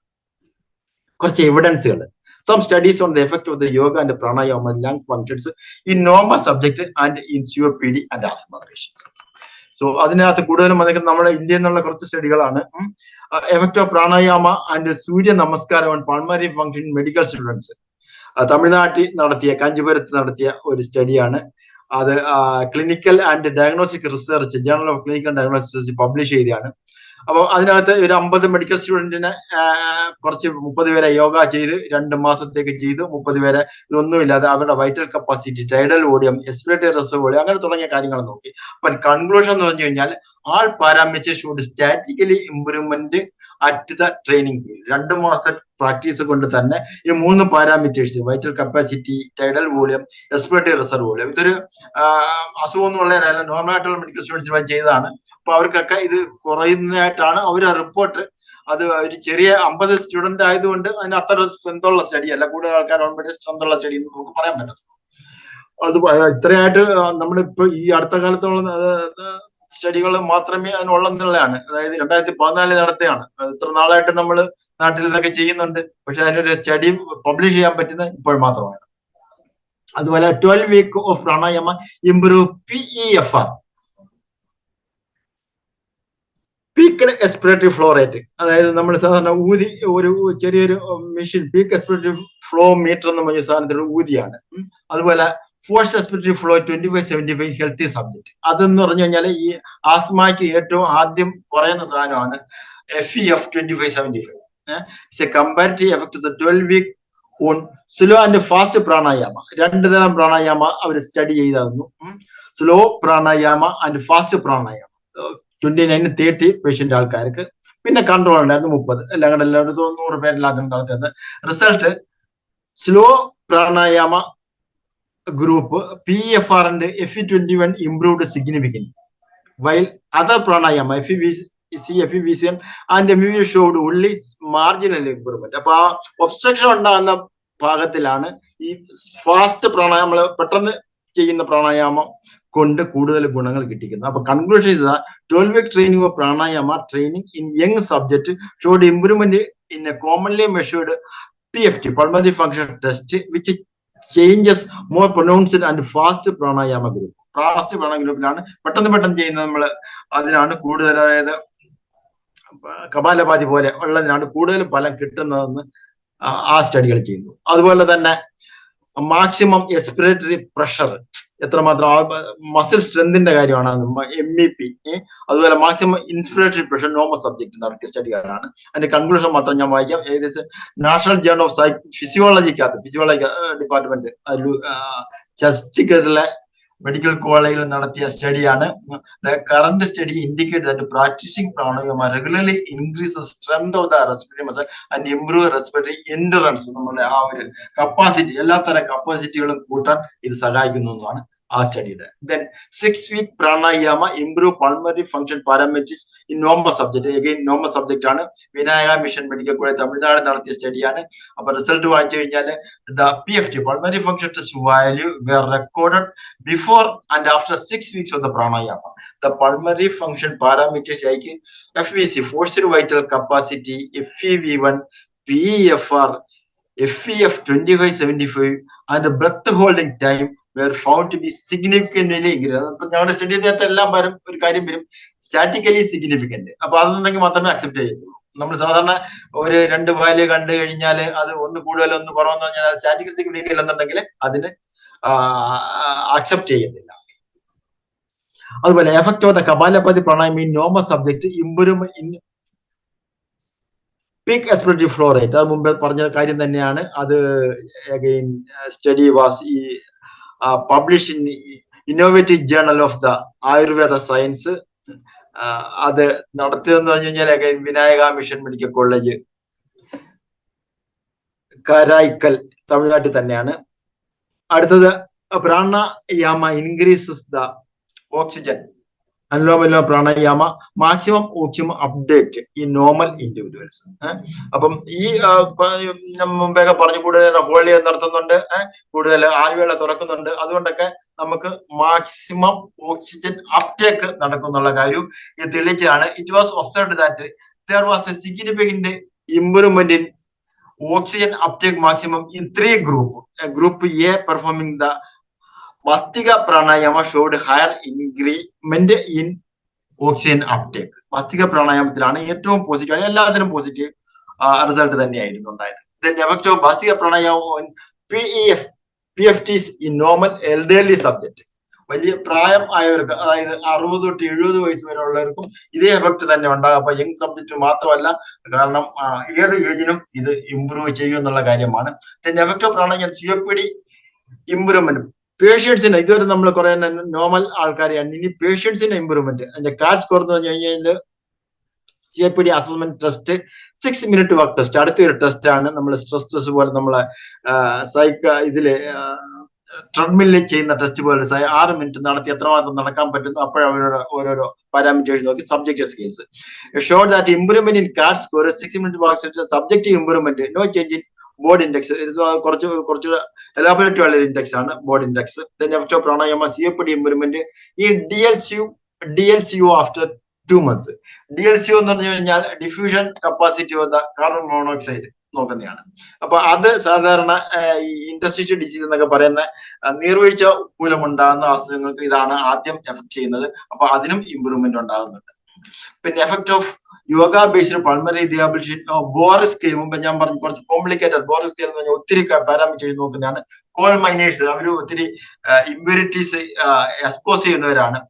കുറച്ച് എവിഡൻസുകൾ. Some studies on the effect of the yoga and pranayama lung functions in normal subject and in COPD and asthma patients. So അതിനകത്ത് കൂടുതലും അതൊക്കെ നമ്മുടെ ഇന്ത്യയിൽ നിന്നുള്ള കുറച്ച് സ്റ്റഡികളാണ്. എഫക്ട് ഓഫ് പ്രാണായാമ ആൻഡ് സൂര്യ നമസ്കാരം on pulmonary function medical students, തമിഴ്നാട്ടിൽ നടത്തിയ കാഞ്ചീപുരത്ത് നടത്തിയ ഒരു സ്റ്റഡിയാണ്. അത് clinical and diagnostic research journal of clinical diagnostic research publish ചെയ്തതാണ്. അപ്പോൾ അതിനകത്ത് ഒരു 50 മെഡിക്കൽ സ്റ്റുഡന്റിനെ കുറച്ച് 30 പേരെ യോഗ ചെയ്ത് 2 മാസത്തേക്ക് ചെയ്തു. 30 പേരെ ഇതൊന്നുമില്ലാതെ അവരുടെ vital capacity, tidal volume, expiratory reserve അങ്ങനെ തുടങ്ങിയ കാര്യങ്ങൾ നോക്കി. അപ്പൊ കൺക്ലൂഷൻ എന്ന് പറഞ്ഞു കഴിഞ്ഞാൽ all parameters should statically improvement at the training period. 2 മാസത്തെ പ്രാക്ടീസ് കൊണ്ട് തന്നെ ഈ 3 parameters vital capacity, tidal volume, expiratory reserve volume, ഇതൊരു അസുഖമൊന്നും ഉള്ളതല്ല, നോർമലായിട്ടുള്ള മെഡിക്കൽ സ്റ്റുഡൻസ് ചെയ്തതാണ്. അപ്പൊ അവർക്കൊക്കെ ഇത് കുറയുന്നതായിട്ടാണ് അവർ റിപ്പോർട്ട്. അത് ഒരു ചെറിയ 50 സ്റ്റുഡന്റ് ആയതുകൊണ്ട് അതിന് അത്ര സ്ട്രെങ്ത് ഉള്ള സ്റ്റഡി അല്ല, കൂടുതൽ ആൾക്കാർ ഓൾറെഡി സ്ട്രെങ്ത് ഉള്ള സ്റ്റഡി എന്ന് നമുക്ക് പറയാൻ പറ്റും. അത് ഇത്രയായിട്ട് നമ്മളിപ്പോ ഈ അടുത്ത കാലത്തുള്ള സ്റ്റഡികൾ മാത്രമേ അതിനുള്ളതാണ്. അതായത് 2014 നടത്തിയാണ്. ഇത്ര നാളായിട്ട് നമ്മൾ നാട്ടിൽ ഇതൊക്കെ ചെയ്യുന്നുണ്ട്, പക്ഷെ അതിനൊരു സ്റ്റഡി പബ്ലിഷ് ചെയ്യാൻ പറ്റുന്നത് ഇപ്പോൾ മാത്രമാണ്. അതുപോലെ 12 week of pranayama improve PEFR, peaked expiratory flow rate. അതായത് നമ്മൾ സാധാരണ ഊതി ഒരു ചെറിയൊരു machine peak expiratory flow meter എന്ന് പറഞ്ഞ സാധനത്തിൽ ഊതിയാണ്. അതുപോലെ force expiratory flow 25-75 healthy subject. അതെന്ന് പറഞ്ഞു കഴിഞ്ഞാൽ ഈ ആസ്മയ്ക്ക് ഏറ്റവും ആദ്യം കുറയുന്ന സാധനമാണ് FEF 25-75. Comparative effect 12 week on slow and fast pranayama. 2 തരം പ്രാണായാമ അവർ സ്റ്റഡി ചെയ്തായിരുന്നു. Slow pranayama and fast pranayama 29-30 patient ആൾക്കാർക്ക്. പിന്നെ കൺട്രോൾ ഉണ്ടായിരുന്നു 30. എല്ലാം കൂടെ എല്ലാവരും 100 പേരിലാദ്യം നടത്തിയത്. Result slow pranayama group PEFR and FE21 improved significantly, while other pranayama FEVCM and MEV showed only marginal improvement. അപ്പൊ ആ ഒബ്സ്ട്രക്ഷൻ ഉണ്ടാകുന്ന ഭാഗത്തിലാണ് ഈ ഫാസ്റ്റ് പ്രാണായാമം പെട്ടെന്ന് ചെയ്യുന്ന പ്രാണായാമം കൊണ്ട് കൂടുതൽ ഗുണങ്ങൾ കിട്ടിക്കുന്നത്. അപ്പൊ കൺക്ലൂഷൻ ചെയ്ത 12 week training of pranayama training in young subject showed improvement in a commonly measured PFT pulmonary function test which changes more pronounced and fast pranayama group. Fast pranayama ഗ്രൂപ്പിലാണ് പെട്ടെന്ന് ചെയ്യുന്നത്. നമ്മൾ അതിനാണ് കൂടുതൽ, അതായത് കപാലഭാതി പോലെ ഉള്ളതിനാണ് കൂടുതൽ ഫലം കിട്ടുന്നതെന്ന് ആ സ്റ്റഡികൾ ചെയ്യുന്നു. അതുപോലെ തന്നെ മാക്സിമം എക്സ്പിറേറ്ററി പ്രഷർ എത്രമാത്രം മസിൽ സ്ട്രെങ്തിന്റെ കാര്യമാണ് MEP. അതുപോലെ maximum inspiratory pressure normal subject നടത്തിയ സ്റ്റഡികളാണ്. അതിന്റെ കൺക്ലൂഷൻ മാത്രം ഞാൻ വായിക്കാം. ഏകദേശം national journal of physiology department ചണ്ഡീഗഡിലെ മെഡിക്കൽ കോളേജിൽ നടത്തിയ സ്റ്റഡിയാണ്. Current study indicate that practising pranayama regularly increase strength of the respiratory muscle and improve respiratory endurance. നമ്മുടെ ആ ഒരു കപ്പാസിറ്റി, എല്ലാത്തരം കപ്പാസിറ്റികളും കൂട്ടാൻ ഇത് സഹായിക്കുന്നു എന്നാണ് ആ സ്റ്റഡിയുടെ. Then 6 week pranayama improve pulmonary function parameters in normal subject. Again normal subject ആണ്. Vinayaka mission medical college Tamil Nadu നടത്തിയ സ്റ്റഡിയാണ്. അപ്പൊ റിസൾട്ട് വായിച്ചു കഴിഞ്ഞാൽ the PFT pulmonary function test value were recorded before and after 6 weeks of the pranayama. The pulmonary function parameters like FVC forced vital capacity, FEV1, PEFR, FEF 25-75 and breath holding time were found to be significantly increased. അപ്പൊ ഞങ്ങളുടെ സ്റ്റഡിയുടെ എല്ലാം വരും ഒരു കാര്യം വരും statically significant. അപ്പൊ അതുണ്ടെങ്കിൽ മാത്രമേ അക്സെപ്റ്റ് ചെയ്യത്തുള്ളൂ. നമ്മൾ സാധാരണ ഒരു 2 വാല്യൂ കണ്ടു കഴിഞ്ഞാൽ അത് ഒന്ന് കൂടുതൽ ഒന്ന് കുറവെന്ന് പറഞ്ഞാൽ സ്റ്റാറ്റിക്കൽ സിഗ്നിഫിക്കന്റ് എന്നുണ്ടെങ്കിൽ അതിന് അക്സെപ്റ്റ് ചെയ്യത്തില്ല. അതുപോലെ effect of the kapalabhati pranayama in normal subject improvement in peak expiratory flow rate. അത് മുമ്പ് പറഞ്ഞ കാര്യം തന്നെയാണ്. അത് അഗൈൻ സ്റ്റഡി വാസ് ഈ publish in innovative journal of the Ayurveda science. അത് നടത്തിയതെന്ന് പറഞ്ഞു കഴിഞ്ഞാൽ again Vinayaka mission medical college Karaikal തമിഴ്നാട്ടിൽ തന്നെയാണ്. അടുത്തത് pranayama increases the oxygen. Anuloma pranayama maximum oxygen update ഈ നോർമൽ ഇൻഡിവിജ്വൽസ്. അപ്പം ഈ മുമ്പൊക്കെ പറഞ്ഞു കൂടുതൽ ഹോളി നടത്തുന്നുണ്ട്, കൂടുതൽ ആൽവേള തുറക്കുന്നുണ്ട്. അതുകൊണ്ടൊക്കെ നമുക്ക് മാക്സിമം ഓക്സിജൻ അപ്ടേക്ക് നടക്കുന്നുള്ള കാര്യം ഇത് തെളിയിച്ചാണ്. It was observed that there was a significant improvement in oxygen uptake maximum in 3 groups. Group A performing the Vastika Pranayama showed higher increment in oxygen uptake. Vastika Pranayamathiലാണ് ഏറ്റവും positive, എല്ലാത്തിനും positive result തന്നെയായിരുന്നു ഉണ്ടായത്. Then effect of Vastika Pranayama on PFTs in normal elderly subject. വലിയ പ്രായം ആയവർക്ക്, അതായത് 60 തൊട്ട് 70 വയസ്സ് വരെ ഉള്ളവർക്കും ഇതേ എഫക്ട് തന്നെ ഉണ്ടാകും. അപ്പൊ യങ് സബ്ജക്റ്റ് മാത്രമല്ല, കാരണം ഏത് ഏജിനും ഇത് ഇംപ്രൂവ് ചെയ്യും എന്നുള്ള കാര്യമാണ്. എഫക്ട് ഓഫ് പ്രാണായാമം COPD ഇംപ്രൂവ്മെന്റ് പേഷ്യൻസിന്, ഇതുവരെ നമ്മൾ കുറെ നോർമൽ ആൾക്കാരെയാണ്, ഇനി പേഷ്യൻസിന്റെ ഇംപ്രൂവ്മെന്റ്. അതിന്റെ കാറ്റ് സ്കോർ എന്ന് പറഞ്ഞു കഴിഞ്ഞാൽ COPD assessment test 6 minute walk test, അടുത്തൊരു ടെസ്റ്റ് ആണ്. നമ്മൾ സ്ട്രെസ് ടെസ്റ്റ് പോലെ നമ്മളെ ഇതില് ട്രെഡ്മില്ലിൽ ചെയ്യുന്ന ടെസ്റ്റ് പോലെ 6 മിനിറ്റ് നടത്തി എത്രമാത്രം നടക്കാൻ പറ്റുന്നു അപ്പോഴവരുടെ ഓരോരോ പാരാമീറ്റേഴ്സ് നോക്കി subjective scales show that improvement in CAT score 6 minute walk subjective improvement, no change in Borg index. കുറച്ച് എലാബറേറ്റീവ് ഉള്ള ഇൻഡെക്സ് ആണ് ബോർഡ് ഇൻഡെക്സ്. നെഫ്റ്റോ പ്രാണായാമ COPD ഇംപ്രൂവ്മെന്റ് ഈ DLCO ആഫ്റ്റർ 2 months. DLCO എന്ന് പറഞ്ഞു കഴിഞ്ഞാൽ diffusion capacity of the carbon monoxide നോക്കുന്നതാണ്. അപ്പൊ അത് സാധാരണ ഈ ഇന്റർസ്റ്റിഷ്യൽ ഡിസീസ് എന്നൊക്കെ പറയുന്ന നീർവീഴ്ച മൂലമുണ്ടാകുന്ന അസുഖങ്ങൾക്ക് ഇതാണ് ആദ്യം എഫക്ട് ചെയ്യുന്നത്. അപ്പൊ അതിനും ഇമ്പ്രൂവ്മെന്റ് ഉണ്ടാകുന്നുണ്ട്. പിന്നെ effect of yoga based pulmonary rehabilitation Boris scale, മുമ്പ് ഞാൻ പറഞ്ഞു കുറച്ച് കോംപ്ലിക്കേറ്റഡ്. ബോറിസ് സ്കെയിൽ എന്ന് പറഞ്ഞാൽ ഒത്തിരി പാരാമീറ്റേഴ്സ് നോക്കുന്നതാണ്. കോൾ മൈനേഴ്സ് അവർ ഒത്തിരി ഇമ്പ്യൂരിറ്റീസ് എക്സ്പോസ് ചെയ്യുന്നവരാണ്.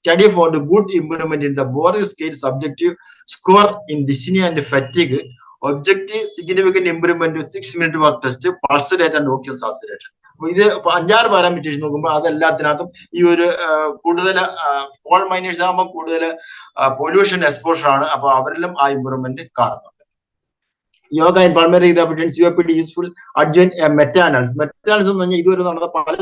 Study found good improvement in the Borg's scale subjective score in dyspnoea and fatigue. Objective significant improvement 6 minute walk test, pulse rate and oxygen saturation. അപ്പൊ ഇത് 5-6 parameters നോക്കുമ്പോൾ അതെല്ലാത്തിനകത്തും ഈ ഒരു കൂടുതൽ കോൾ മൈനേഴ്സ് ആകുമ്പോൾ കൂടുതൽ പൊല്യൂഷൻ എക്സ്പോഷർ ആണ്. അപ്പൊ അവരിലും ആ ഇംപ്രൂവ്മെന്റ് കാണുന്നുണ്ട്. Yoga in pulmonary rehabilitation COPD useful adjunct meta analysis. Meta analysis എന്ന് പറഞ്ഞാൽ ഇതുവരെ നടന്ന പല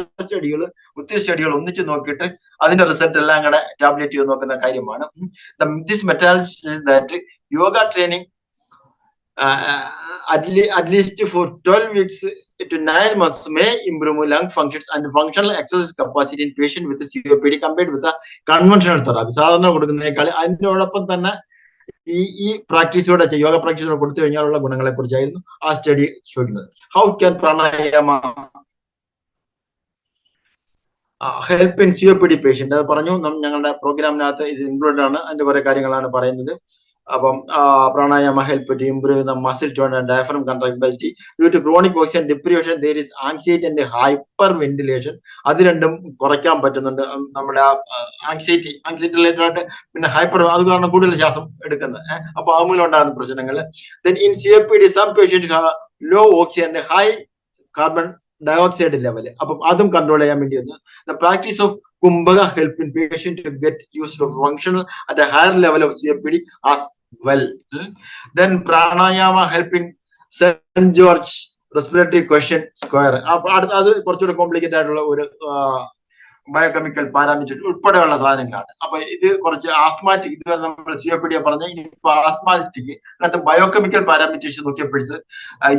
ഒത്തിരി സ്റ്റഡികൾ ഒന്നിച്ച് നോക്കിയിട്ട് അതിന്റെ റിസൾട്ട് എല്ലാം കൂടെ ടാബ്ലേറ്റ് ചെയ്ത് നോക്കുന്ന കാര്യമാണ്. This meta analysis that yoga training at least for 12 weeks to 9 months may improve lung functions and functional exercise capacity in patient with COPD compared with the conventional therapy. സാധാരണ കൊടുക്കുന്നതിനേക്കാൾ അതിനോടൊപ്പം തന്നെ ഈ പ്രാക്ടീസോടെ യോഗ പ്രാക്ടീസോടെ കൊടുത്തു കഴിഞ്ഞാലുള്ള ഗുണങ്ങളെ കുറിച്ചായിരുന്നു ആ സ്റ്റഡി ചോദിക്കുന്നത്. How can pranayama help in COPD patient? അത് പറഞ്ഞു, ഞങ്ങളുടെ പ്രോഗ്രാമിനകത്ത് ഇത് ഇൻക്ലൂഡഡ് ആണ്. അതിന്റെ കുറെ കാര്യങ്ങളാണ് പറയുന്നത്. അപ്പം pranayama help to improve the muscle tone and diaphragm contractibility due to chronic oxygen deprivation there is anxiety and hyperventilation. അത് രണ്ടും കുറയ്ക്കാൻ പറ്റുന്നുണ്ട്. നമ്മുടെ ആങ്സൈറ്റി റിലേറ്റഡ് ആയിട്ട്, പിന്നെ ഹൈപ്പർ, അത് കാരണം കൂടുതൽ ശ്വാസം എടുക്കുന്നത്. അപ്പൊ അത് മൂലം ഉണ്ടാകുന്ന പ്രശ്നങ്ങൾ. Then in COPD some patient have low oxygen and high carbon dioxide level. അപ്പം അതും കൺട്രോൾ ചെയ്യാൻ വേണ്ടി വന്നു. The practice of Kumbhaga help in patient to get used to functional at a higher level of COPD as well. Then pranayama help in St. George respiratory question square. അത് കുറച്ചുകൂടെ complicated ആയിട്ടുള്ള ഒരു biochemical parameter ഉൾപ്പെടെയുള്ള സാധനങ്ങളാണ്. അപ്പൊ ഇത് കുറച്ച് asthmatic, ഇത് നമ്മൾ COPD പറഞ്ഞ ഇനിയിപ്പോ ആസ്മാറ്റിക് അതിനകത്ത് ബയോകെമിക്കൽ പാരാമീറ്റേഴ്സ് നോക്കിയപ്പോഴ്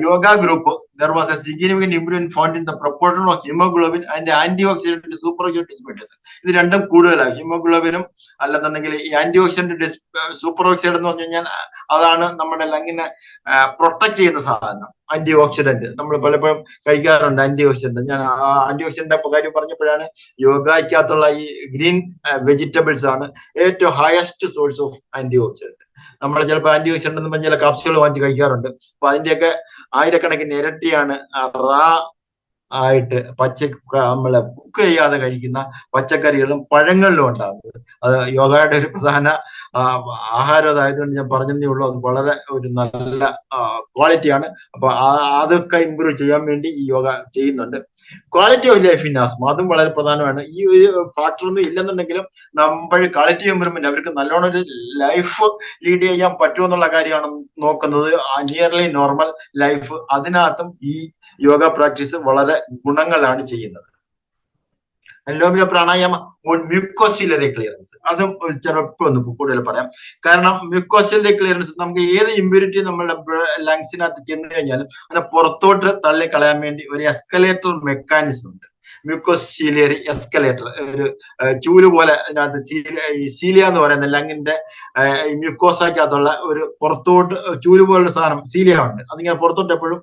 yoga group there was a significant improvement found in the proportion of hemoglobin and antioxidant superoxidant dispersers. ഇത് രണ്ടും കൂടുതലാണ്. ഹീമോഗ്ലോബിനും അല്ലെന്നുണ്ടെങ്കിൽ ഈ ആന്റിഓക്സിഡന്റ് സൂപ്പർ ഓക്സൈഡ് എന്ന് പറഞ്ഞു കഴിഞ്ഞാൽ അതാണ് നമ്മുടെ ലങ്ങിനെ പ്രൊട്ടക്ട് ചെയ്യുന്ന സാധനം. ആന്റി ഓക്സിഡന്റ് നമ്മൾ പലപ്പോഴും കഴിക്കാറുണ്ട്. ആന്റി ഓക്സിഡന്റ്, ഞാൻ ആന്റി ഓക്സിഡന്റ് കാര്യം പറഞ്ഞപ്പോഴാണ് യോഗയ്ക്കകത്തുള്ള ഈ ഗ്രീൻ വെജിറ്റബിൾസ് ആണ് ഏറ്റവും highest source of antioxidant. നമ്മൾ ചിലപ്പോൾ ആന്റി ഓക്സിഡന്റ് എന്ന് പറഞ്ഞാൽ കാപ്സ്യൂൾ വാങ്ങിച്ച് കഴിക്കാറുണ്ട്. അപ്പൊ അതിന്റെയൊക്കെ ആയിരക്കണക്കിന് ഇരട്ടിയാണ് റാ ആയിട്ട് നമ്മളെ കുക്ക് ചെയ്യാതെ കഴിക്കുന്ന പച്ചക്കറികളും പഴങ്ങളിലും ഉണ്ടാകുന്നത്. അത് യോഗയുടെ ഒരു പ്രധാന ആഹാരം അതായതുകൊണ്ട് ഞാൻ പറഞ്ഞതേ ഉള്ളൂ. അത് വളരെ ഒരു നല്ല ക്വാളിറ്റിയാണ്. അപ്പൊ അതൊക്കെ ഇമ്പ്രൂവ് ചെയ്യാൻ വേണ്ടി ഈ യോഗ ചെയ്യുന്നുണ്ട്. Quality of life in asthma അതും വളരെ പ്രധാനമാണ്. ഈ ഒരു ഫാക്ടർ ഒന്നും ഇല്ലെന്നുണ്ടെങ്കിലും നമ്മൾ ക്വാളിറ്റി ഇമ്പ്രൂവ്മെന്റ് അവർക്ക് നല്ലോണം ഒരു ലൈഫ് ലീഡ് ചെയ്യാൻ പറ്റുമെന്നുള്ള കാര്യമാണ് നോക്കുന്നത്. നിയർലി നോർമൽ ലൈഫ്, അതിനകത്തും ഈ യോഗ പ്രാക്ടീസ് വളരെ ഗുണങ്ങളാണ് ചെയ്യുന്നത്. അനുലോമ പ്രാണായാമ മ്യൂക്കോസിലറി ക്ലിയറൻസ് അതും ചിലപ്പോൾ ഒന്ന് കൂടുതൽ പറയാം. കാരണം മ്യൂക്കോസിലറി ക്ലിയറൻസ് നമുക്ക് ഏത് ഇമ്പ്യൂരിറ്റി നമ്മളുടെ ലങ്സിനകത്ത് ചെന്ന് കഴിഞ്ഞാലും അതിനെ പുറത്തോട്ട് തള്ളിക്കളയാൻ വേണ്ടി ഒരു എസ്കലേറ്റർ മെക്കാനിസം ഉണ്ട്. മ്യൂക്കോസീലിയറി എസ്കലേറ്റർ, ഒരു ചൂല് പോലെ അതിനകത്ത് സീലിയ എന്ന് പറയുന്ന ലങ്ങിന്റെ മ്യൂക്കോസയ്ക്കകത്തുള്ള ഒരു പുറത്തോട്ട് ചൂല് പോലുള്ള സാധനം സീലിയ ഉണ്ട്. അതിങ്ങനെ പുറത്തോട്ട് എപ്പോഴും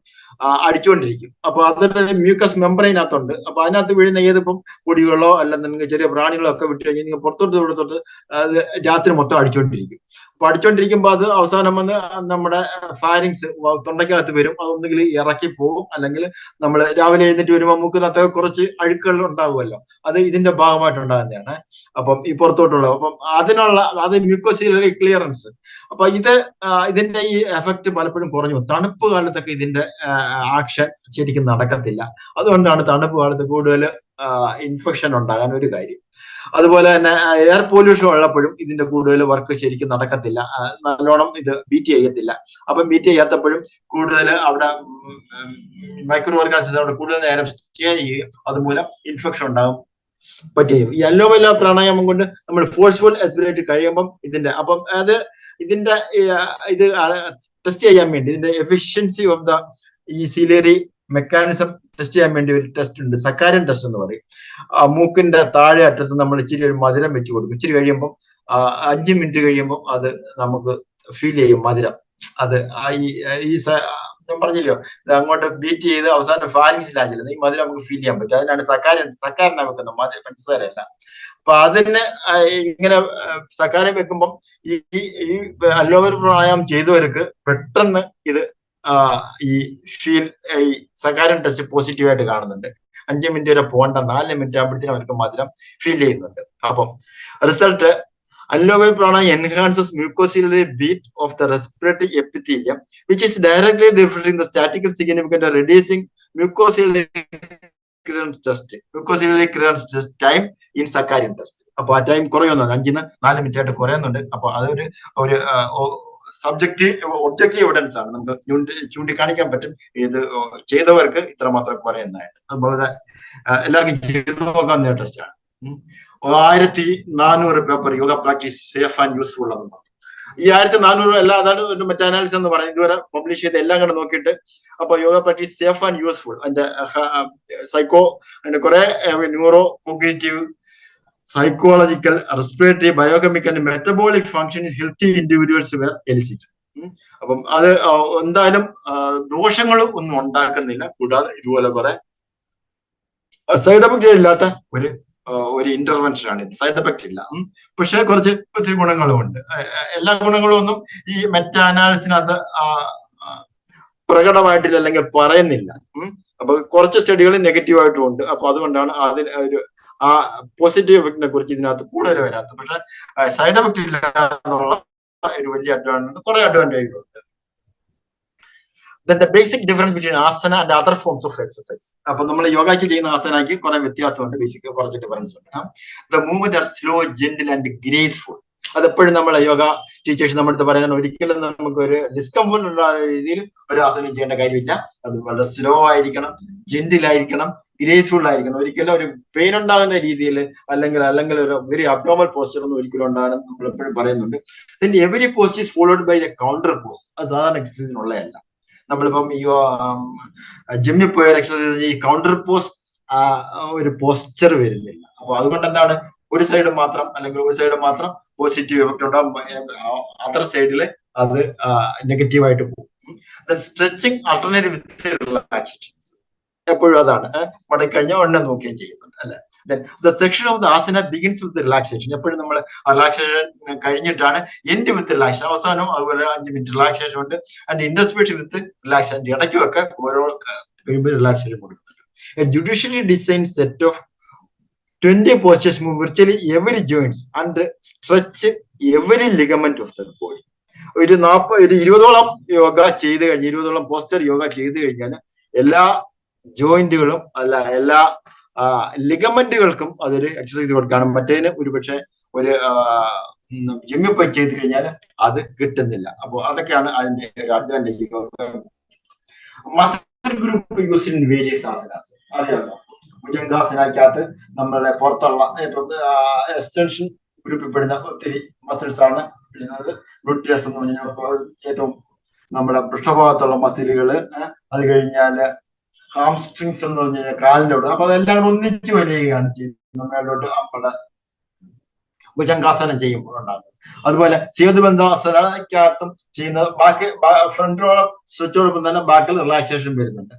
അടിച്ചുകൊണ്ടിരിക്കും. അപ്പൊ അതിന്റെ മ്യൂക്കസ് മെമ്പറൈനകത്തുണ്ട്. അപ്പൊ അതിനകത്ത് വീഴുന്ന ഏതിപ്പം പൊടികളോ അല്ലെന്നുണ്ടെങ്കിൽ ചെറിയ പ്രാണികളോ ഒക്കെ വിട്ട് കഴിഞ്ഞാൽ നിങ്ങൾ പുറത്തോട്ട് അത് രാത്രി മൊത്തം അടിച്ചുകൊണ്ടിരിക്കും. അപ്പൊ അടിച്ചുകൊണ്ടിരിക്കുമ്പോൾ അത് അവസാനം വന്ന് നമ്മുടെ ഫാരിങ്സ് തൊണ്ടയ്ക്കകത്ത് വരും. അതൊന്നെങ്കിൽ ഇറക്കി പോകും, അല്ലെങ്കിൽ നമ്മൾ രാവിലെ എഴുന്നേറ്റ് വരുമ്പോൾ മൂക്കിനകത്ത് കുറച്ച് അഴുക്കുകൾ ഉണ്ടാവുമല്ലോ, അത് ഇതിന്റെ ഭാഗമായിട്ടുണ്ടാകുന്നതാണ്. അപ്പം ഈ പുറത്തോട്ടുള്ള അത് മ്യൂക്കോസിലറി ക്ലിയറൻസ്. അപ്പൊ ഇതിന്റെ ഈ എഫക്ട് പലപ്പോഴും കുറഞ്ഞു. തണുപ്പ് കാലത്തൊക്കെ ഇതിന്റെ ആക്ഷൻ ശരിക്കും നടക്കത്തില്ല. അതുകൊണ്ടാണ് തണുപ്പ് കാലത്ത് കൂടുതൽ ഇൻഫെക്ഷൻ ഉണ്ടാകാൻ ഒരു കാര്യം. അതുപോലെ തന്നെ എയർ പൊല്യൂഷൻ ഉള്ളപ്പോഴും ഇതിന്റെ കൂടുതൽ വർക്ക് ശരിക്കും നടക്കത്തില്ല, നല്ലോണം ഇത് ബീറ്റ് ചെയ്യത്തില്ല. അപ്പം ബീറ്റ് ചെയ്യാത്തപ്പോഴും കൂടുതൽ അവിടെ മൈക്രോ ഓർഗാനിസം അവിടെ കൂടുതൽ നേരം സ്റ്റേ ചെയ്യും, അതുമൂലം ഇൻഫെക്ഷൻ ഉണ്ടാകും പറ്റുകയും. ഈ അലോവല പ്രാണായാമം കൊണ്ട് നമ്മൾ ഫോഴ്സ്ഫുൾ എക്സ്പിറേറ്റ് കഴിയുമ്പം ഇതിന്റെ ഇത് ടെസ്റ്റ് ചെയ്യാൻ വേണ്ടി, ഇതിന്റെ എഫിഷ്യൻസി ഓഫ് ദ ഈ സീലിയറി മെക്കാനിസം ടെസ്റ്റ് ചെയ്യാൻ വേണ്ടി ഒരു ടെസ്റ്റ് ഉണ്ട്, സക്കാരൻ ടെസ്റ്റ് എന്ന് പറയും. മൂക്കിന്റെ താഴെ അറ്റത്ത് നമ്മൾ ഇച്ചിരി ഒരു മധുരം വെച്ച് കൊടുക്കും. ഇച്ചിരി കഴിയുമ്പോൾ 5 മിനിറ്റ് കഴിയുമ്പോൾ അത് നമുക്ക് ഫീൽ ചെയ്യും മധുരം. അത് ഈ ഞാൻ പറഞ്ഞില്ലോ, ഇത് അങ്ങോട്ട് ബീറ്റ് ചെയ്ത് അവസാനം ഫാരിങ്സിലാച്ചില്ല, ഈ മധുരം നമുക്ക് ഫീൽ ചെയ്യാൻ പറ്റും. അതിനാണ് സക്കാരനെ വെക്കുന്നത്, പഞ്ചസാരയല്ല. അപ്പൊ അതിന് ഇങ്ങനെ സക്കാരം വെക്കുമ്പം ഈ അലോവര പ്രാണായാമം ചെയ്തവർക്ക് പെട്ടെന്ന് ഇത് ഈ സക്കാരൻ ടെസ്റ്റ് പോസിറ്റീവായിട്ട് കാണുന്നുണ്ട്. 5 മിനിറ്റ് വരെ പോകേണ്ട 4 മിനിറ്റ് ആകുമ്പോഴത്തേനും അവർക്ക് മധുരം ഫീൽ ചെയ്യുന്നുണ്ട്. അപ്പം റിസൾട്ട്, അലോവര പ്രാണായാമം enhances mucociliary beat of the respiratory epithelium which is directly reflecting the statistical significance of reducing mucociliary clearance test time in saccharin test. അപ്പൊ ആ ടൈം കുറയുന്നുണ്ട്, 5-ന് 4 മിനിറ്റ് ആയിട്ട് കുറയുന്നുണ്ട്. അപ്പൊ അതൊരു ഒബ്ജക്റ്റീവ് എവിഡൻസ് ആണ്, നമുക്ക് ചൂണ്ടിക്കാണിക്കാൻ പറ്റും ഇത് ചെയ്തവർക്ക് ഇത്രമാത്രം കുറയുന്നതായിട്ട്. അത് വളരെ എല്ലാവർക്കും ചെയ്തു നോക്കാവുന്ന ടെസ്റ്റ് ആണ്. 1400 paper yoga practice safe and useful എന്ന് പറഞ്ഞു. ഈ 1400 എല്ലാം അതാണ് ഒരു മെറ്റാ അനാലിസിസ് എന്ന് പറയുന്നത്. ഇതുവരെ പബ്ലിഷ് ചെയ്ത് എല്ലാം കണ്ട് നോക്കിയിട്ട് അപ്പൊ yoga practice safe and useful, അതിന്റെ അതിന്റെ കുറെ neurocognitive, psychological, respiratory, biochemical, metabolic function healthy individuals were elicited. അപ്പം അത് എന്തായാലും ദോഷങ്ങളും ഒന്നും ഉണ്ടാക്കുന്നില്ല. കൂടാതെ ഇതുപോലെ കുറെ സൈഡ് എഫക്റ്റ് ഇല്ലാത്ത ഒരു ഇന്റർവെൻഷൻ ആണ് ഇത്. സൈഡ് എഫക്റ്റ് ഇല്ല, പക്ഷെ ഒത്തിരി ഗുണങ്ങളും ഉണ്ട്. എല്ലാ ഗുണങ്ങളും ഒന്നും ഈ മെറ്റാ അനാലിസിനകത്ത് പ്രകടമായിട്ടില്ല, അല്ലെങ്കിൽ പറയുന്നില്ല. അപ്പൊ കുറച്ച് സ്റ്റഡികൾ നെഗറ്റീവ് ആയിട്ടും ഉണ്ട്. അപ്പൊ അതുകൊണ്ടാണ് അതിന് പോസിറ്റീവ് എഫക്റ്റിനെ കുറിച്ച് ഇതിനകത്ത് കൂടുതൽ വരാത്തത്. പക്ഷെ സൈഡ് എഫക്റ്റ് ഇല്ല എന്നുള്ള ഒരു വലിയ അഡ്വാൻറ്റേജ്, കുറെ അഡ്വാൻറ്റേജുകളുണ്ട്. Then the basic difference between asana and other forms of exercise. അപ്പൊ നമ്മൾ യോഗയ്ക്ക് ചെയ്യുന്ന ആസനയ്ക്ക് കുറെ വ്യത്യാസമുണ്ട്, ബേസിക് കുറച്ച് ഡിഫറൻസ് ഉണ്ട്. The movement are slow, gentle and graceful. അതെപ്പോഴും നമ്മളെ യോഗ ടീച്ചേഴ്സ് നമ്മുടെ അടുത്ത് പറയുന്നത്, ഒരിക്കലും നമുക്ക് ഒരു ഡിസ്കംഫർട്ട് ഉള്ള രീതിയിൽ ഒരു ആസനം ചെയ്യേണ്ട കാര്യമില്ല. അത് വളരെ സ്ലോ ആയിരിക്കണം, ജെന്റിൽ ആയിരിക്കണം, ഗ്രേസ്ഫുൾ ആയിരിക്കണം. ഒരിക്കലും ഒരു പെയിൻ ഉണ്ടാകുന്ന രീതിയിൽ അല്ലെങ്കിൽ ഒരു വെരി അബ്നോർമൽ പോസ്റ്റർ ഒന്നും ഒരിക്കലും ഉണ്ടാകാൻ നമ്മൾ എപ്പോഴും പറയുന്നുണ്ട്. Then every pose is followed by a counter pose. അത് സാധാരണ എക്സസൈസിനുള്ളതല്ല. നമ്മളിപ്പം ഈ ജിമ്മിൽ പോയ എക്സസൈസ് ഈ കൗണ്ടർ പോസ് ഒരു പോസ്ചർ വരുന്നില്ല. അപ്പൊ അതുകൊണ്ട് എന്താണ്, ഒരു സൈഡ് മാത്രം പോസിറ്റീവ് എഫക്ട് ഉണ്ടാകും, അതർ സൈഡില് അത് നെഗറ്റീവായിട്ട് പോകും. സ്ട്രെച്ചിങ് ആൾട്ടർനേറ്റീവ് വിത്ത് റിലാക്സേഷൻസ് എപ്പോഴും അതാണ് മടക്കഴിഞ്ഞാൽ ഉടനെ നോക്കുകയും ചെയ്യുന്നുണ്ട്, അല്ലെ. The section of the asana begins with the relaxation. എപ്പോഴും നമ്മൾ റിലാക്സേഷൻ കഴിഞ്ഞിട്ടാണ് എൻഡ് വിത്ത് റിലാക്സേഷൻ. അവസാനം അതുപോലെ 5 മിനിറ്റ് റിലാക്സേഷൻ ഉണ്ട്. And interspersion with relaxation. ഇടയ്ക്കുമൊക്കെ ഓരോ കഴിയുമ്പോൾ റിലാക്സേഷൻ കൊടുക്കുന്നുണ്ട്. A judicially designed set of 20 postures move virtually every joints and stretch every ligament of the body. ഒരു 20ഓളം യോഗ ചെയ്ത് കഴിഞ്ഞ് 20ഓളം പോസ്റ്റർ യോഗ ചെയ്ത് കഴിഞ്ഞാൽ എല്ലാ ജോയിന്റുകളും അല്ല എല്ലാ ലിഗമെന്റുകൾക്കും അതൊരു എക്സസൈസ് കൊടുക്കുകയാണ്. മറ്റേതിന് ഒരുപക്ഷെ ഒരു ജിമ്മിൽ പോയി ചെയ്ത് കഴിഞ്ഞാൽ അത് കിട്ടുന്നില്ല. അപ്പോൾ അതൊക്കെയാണ് അതിന്റെ ഒരു advantage. Muscle group use in various asanas അറിയാമല്ലോ. ഭുജംഗാസനക്കകത്ത് നമ്മളെ പുറത്തുള്ള എക്സ്റ്റൻഷൻ ഗ്രൂപ്പിൽ പെടുന്ന ഒത്തിരി മസിൽസ് ആണ് വരുന്നത്. ഗ്ലൂട്ടിയസ് എന്ന് പറഞ്ഞാൽ ഏറ്റവും നമ്മുടെ പൃഷ്ഠഭാഗത്തുള്ള മസിലുകള്, അത് കഴിഞ്ഞാല് ഹാംസ്ട്രിങ്സ് എന്ന് പറഞ്ഞു കഴിഞ്ഞാൽ കാലിന്റെ അവിടെ. അപ്പൊ അതെല്ലാം ഒന്നിച്ചു വരികയാണ് ചെയ്യുന്നത് മേലോട്ട് നമ്മുടെ ഭുജംഗാസനം ചെയ്യുമ്പോൾ ഉണ്ടാകുന്നത്. അതുപോലെ സേതുബന്ധാസനക്കകത്തും ചെയ്യുന്നത് ബാക്കി ഫ്രണ്ടിലോളം സ്ട്രെച്ചോടൊപ്പം തന്നെ ബാക്കിൽ റിലാക്സേഷൻ വരുന്നുണ്ട്.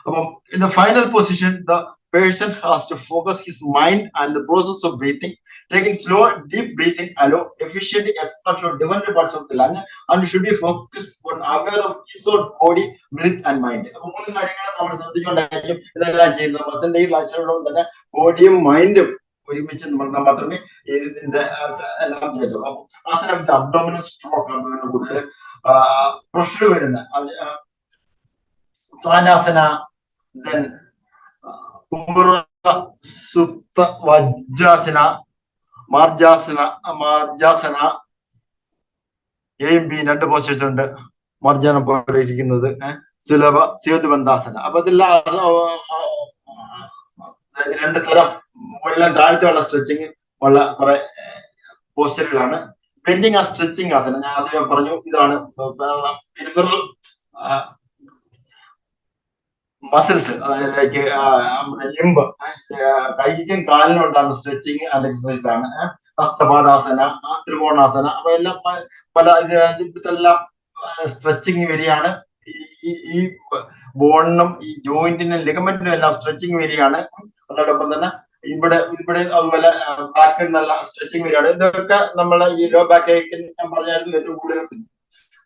അപ്പം in the final position the person has to focus his mind and the process of breathing. Taking slow, deep breathing allow efficient expansion of different parts of the lung and should be focused on aware of his own body, breath and mind. അപ്പൊ മൂന്ന് കാര്യങ്ങൾ നമ്മൾ ശ്രദ്ധിച്ചുകൊണ്ടായിരിക്കും ഇതെല്ലാം ചെയ്യുന്നത്. മസിലിന്റെ റിലാക്സേഷനോടൊപ്പം തന്നെ ബോഡിയും മൈൻഡും ഒരുമിച്ച് മാത്രമേ ഇതിന്റെ എല്ലാം ചെയ്തുള്ളൂ. അപ്പൊ ആസന വിത്ത് അബ്ഡോമിനൽ സ്ട്രോക്ക് ആണ് കൂടുതൽ പ്രഷർ വരുന്ന സ്വാനാസന, ദെൻ സുപ്ത വജ്രാസന, മാർജാസന എയും ബി 2 പോസ്റ്റേഴ്സ് ഉണ്ട്. മാർജാനം പോലെ ഇരിക്കുന്നത് സുലഭ സേതുബന്ധാസന. അപ്പൊ ഇതെല്ലാം 2 തരം എല്ലാം താഴത്തുള്ള സ്ട്രെച്ചിങ് ഉള്ള കുറെ പോസ്റ്ററുകളാണ്. ബെൻഡിങ് ആ സ്ട്രെച്ചിങ് ആസന ഞാൻ ആദ്യം പറഞ്ഞു. ഇതാണ് പെരിഫറൽ മസിൽസ്, അതായത് ലിംബ്, കൈക്കും കാലിനും ഉണ്ടാകുന്ന സ്ട്രെച്ചിങ് ആൻഡ് എക്സസൈസ് ആണ്. ഹസ്തപാദാസന, ത്രികോണാസന, അപ്പൊ എല്ലാം പല ഇതെല്ലാം സ്ട്രെച്ചിങ് വരികയാണ്. ഈ ബോണിനും ഈ ജോയിന്റിനും ലിഗമെന്റിനും എല്ലാം സ്ട്രെച്ചിങ് വരികയാണ്. അതോടൊപ്പം തന്നെ ഇവിടെ അതുപോലെ ബാക്കിൽ നല്ല സ്ട്രെച്ചിങ് വരികയാണ്. ഇതൊക്കെ നമ്മളെ ഈ ലോ ബാക്ക് ഞാൻ പറഞ്ഞായിരുന്നു ഏറ്റവും കൂടുതൽ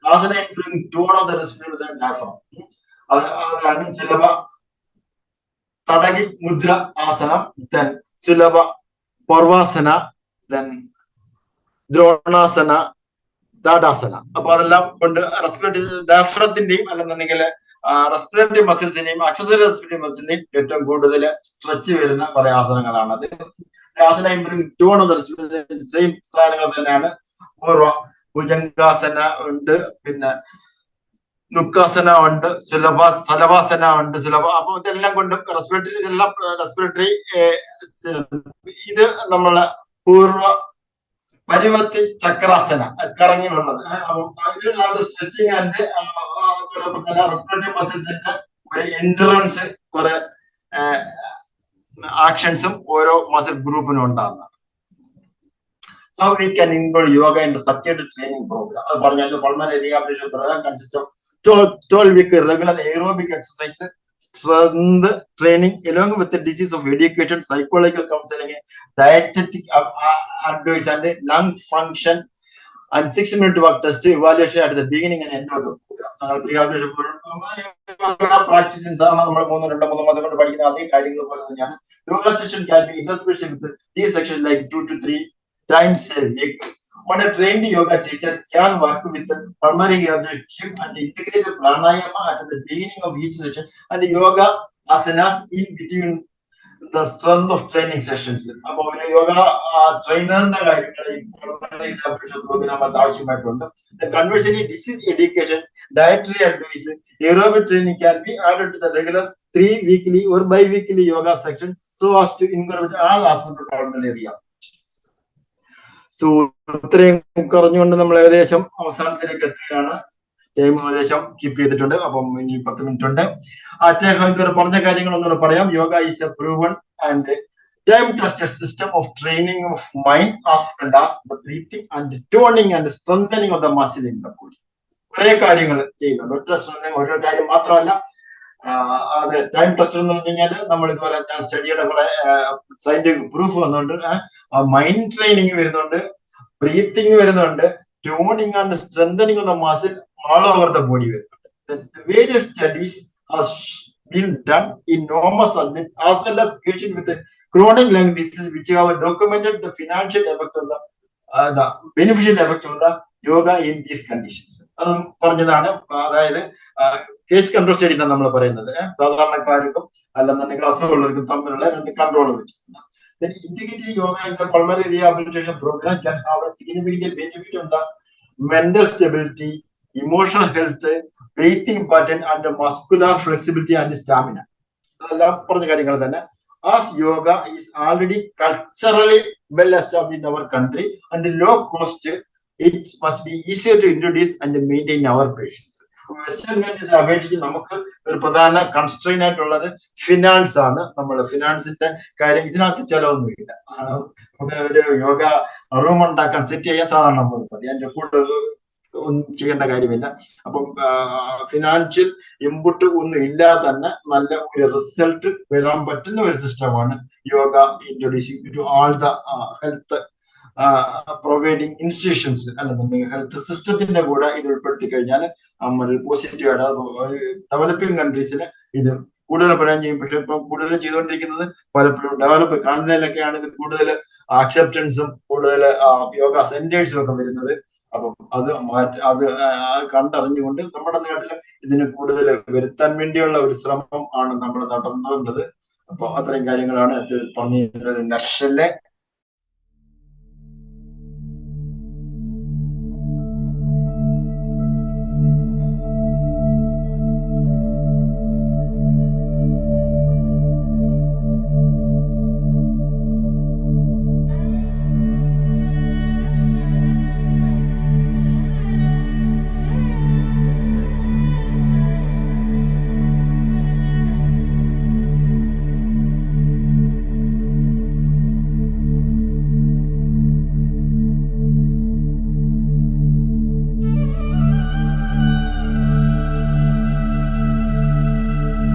asana tone of the respiratory diaphragm. അതാണ് സുലഭ തടകി മുദ്ര ആസനം, ദെൻ സുലഭ പർവാസന, ദെൻ ദ്രോണാസന, താടാസന. അപ്പൊ അതെല്ലാം കൊണ്ട് റെസ്പിറേറ്ററി ഡയഫ്രത്തിന്റെയും അല്ലെന്നുണ്ടെങ്കിൽ റെസ്പിറേറ്ററി മസിൽസിന്റെയും അക്സസറി റെസ്പിറേറ്ററി മസിലിന്റെയും ഏറ്റവും കൂടുതൽ സ്ട്രെച്ച് വരുന്ന കുറെ ആസനങ്ങളാണത്. Asana improving tone of the respiratory same സാധനങ്ങൾ തന്നെയാണ്. പൂർവ ഭുജംഗാസന ഉണ്ട്, പിന്നെ നുക്കാസന ഉണ്ട്, സലവാസന ഉണ്ട്, സുലഭ. അപ്പൊ ഇതെല്ലാം കൊണ്ടും റെസ്പിറേറ്ററി ഇതെല്ലാം റെസ്പിറേറ്ററി ഇത് നമ്മളെ പൂർവ പരിവർത്തി ചക്രാസന കറങ്ങിയുള്ളത്. അപ്പം ഇതിലുള്ള സ്ട്രെച്ചിങ് ആൻഡ് റെസ്പിറേറ്ററി മസിൽസിന്റെ ഒരു എൻഡുറൻസ് കുറെ ആക്ഷൻസും ഓരോ മസിൽ ഗ്രൂപ്പിനും ഉണ്ടാകുന്നത്. How we can involve yoga in the structured training program. അത് പറഞ്ഞാൽ pulmonary rehabilitation program consists of 12 week regular aerobic exercise, strength training along with the disease of education, psychological counseling, dietetic advice and lung function and 6-minute work test evaluation at the beginning and end of the program. Rehabilitation practices ആണ് നമ്മൾ 2-3 മാസം കൊണ്ട് പഠിക്കുന്ന അതേ കാര്യങ്ങൾ പോലെ തന്നെയാണ്. Yoga session can be interspersed with these sections like 2 to 3 times a week. When a trained yoga teacher can work with the pulmonary rehabilitation and integrate pranayama at the beginning of each session and yoga asanas in between the strength of training sessions. അപ്പോൾ ഒരു യോഗ ട്രെയിനറിന്റെ കാര്യങ്ങൾ ഈ pulmonary rehabilitation പ്രോഗ്രാമിൽ ആവശ്യമായിട്ടുണ്ട്. Conversely, disease education, dietary advice, aerobic training can be added to the regular 3 weekly or bi-weekly yoga section so as to incorporate all aspects of pulmonary rehabilitation. So ഇത്രയും കുറഞ്ഞുകൊണ്ട് നമ്മൾ ഏകദേശം അവസാനത്തിലേക്ക് എത്തുകയാണ്. ടൈം ഏകദേശം keep ചെയ്തിട്ടുണ്ട്. അപ്പം ഇനി 10 മിനിറ്റ് ഉണ്ട്. അദ്ദേഹം ഇതുവരെ പറഞ്ഞ കാര്യങ്ങൾ ഒന്നുകൂടെ പറയാം. Yoga is A proven and time tested system of training of mind as well as the breathing and toning and strengthening of the muscle in the body. കുറെ കാര്യങ്ങൾ ചെയ്യുന്നുണ്ട്. ഒറ്റ സ്ട്രെങ്തനിങ് ഒരു കാര്യം മാത്രമല്ല. അത് ടൈം ടെസ്റ്റ് എന്ന് പറഞ്ഞു കഴിഞ്ഞാൽ നമ്മൾ ഇതുപോലെ സ്റ്റഡിയുടെ കുറെ സയന്റിഫിക് പ്രൂഫ് വന്നുകൊണ്ട് മൈൻഡ് ട്രെയിനിങ് വരുന്നുണ്ട്, ബ്രീത്തിങ് വരുന്നുണ്ട്, toning and strengthening of the muscle all over the body വരുന്നുണ്ട്. Various studies have been done in normal subject as well as patients with chronic lung disease which have documented the financial effect of the beneficial effect of the yoga in these conditions. അതും പറഞ്ഞതാണ്. അതായത് case control study എന്നാണ് നമ്മൾ പറയുന്നത്. സാധാരണക്കാർക്കും അല്ലെന്നുണ്ടെങ്കിൽ അസുഖമുള്ളവർക്കും തമ്മിലുള്ള രണ്ട് കൺട്രോൾ വെച്ചിട്ടുണ്ട്. Then integrating yoga in the pulmonary rehabilitation program can have a significant benefit on the mental stability, emotional health, breathing pattern, and muscular flexibility and stamina. അതെല്ലാം പറഞ്ഞ കാര്യങ്ങൾ തന്നെ. As yoga is already culturally well established in our country and low cost, it must be easier to introduce and maintain our patients. Western കൺട്രീസിനെ അപേക്ഷിച്ച് നമുക്ക് ഒരു പ്രധാന constrain ആയിട്ടുള്ളത് ഫിനാൻസ് ആണ്. നമ്മൾ ഫിനാൻസിന്റെ കാര്യം ഇതിനകത്ത് ചെലവൊന്നുമില്ല. ഒരു യോഗ റൂം ഉണ്ടാക്കാൻ സെറ്റ് ചെയ്യാൻ സാധാരണ മതി, അതിന്റെ കൂടുതൽ ഒന്നും ചെയ്യേണ്ട കാര്യമില്ല. അപ്പം ഫിനാൻഷ്യൽ ഇൻപുട്ട് ഒന്നും ഇല്ലാതെ തന്നെ നല്ല ഒരു റിസൾട്ട് വരാൻ പറ്റുന്ന ഒരു സിസ്റ്റമാണ് yoga introducing to all the health providing institutions അല്ലെന്നുണ്ടെങ്കിൽ ഹെൽത്ത് സിസ്റ്റത്തിന്റെ കൂടെ ഇത് ഉൾപ്പെടുത്തി കഴിഞ്ഞാൽ നമ്മൾ പോസിറ്റീവ് ആയിട്ട് ഡെവലപ്പിംഗ് കൺട്രീസിൽ ഇത് കൂടുതൽ പറയാൻ ചെയ്യും. പക്ഷെ ഇപ്പൊ കൂടുതൽ ചെയ്തുകൊണ്ടിരിക്കുന്നത് പലപ്പോഴും ഡെവലപ്പ് കാനഡയിലൊക്കെയാണ് ഇത് കൂടുതൽ അക്സെപ്റ്റൻസും കൂടുതൽ യോഗ സെന്റേഴ്സും ഒക്കെ വരുന്നത്. അപ്പം അത് കണ്ടറിഞ്ഞുകൊണ്ട് നമ്മുടെ നാട്ടിൽ ഇതിന് കൂടുതൽ വരുത്താൻ വേണ്ടിയുള്ള ഒരു ശ്രമം ആണ് നമ്മൾ നടത്തേണ്ടത്. അപ്പൊ അത്രയും കാര്യങ്ങളാണ് പറഞ്ഞു. നക്ഷലെ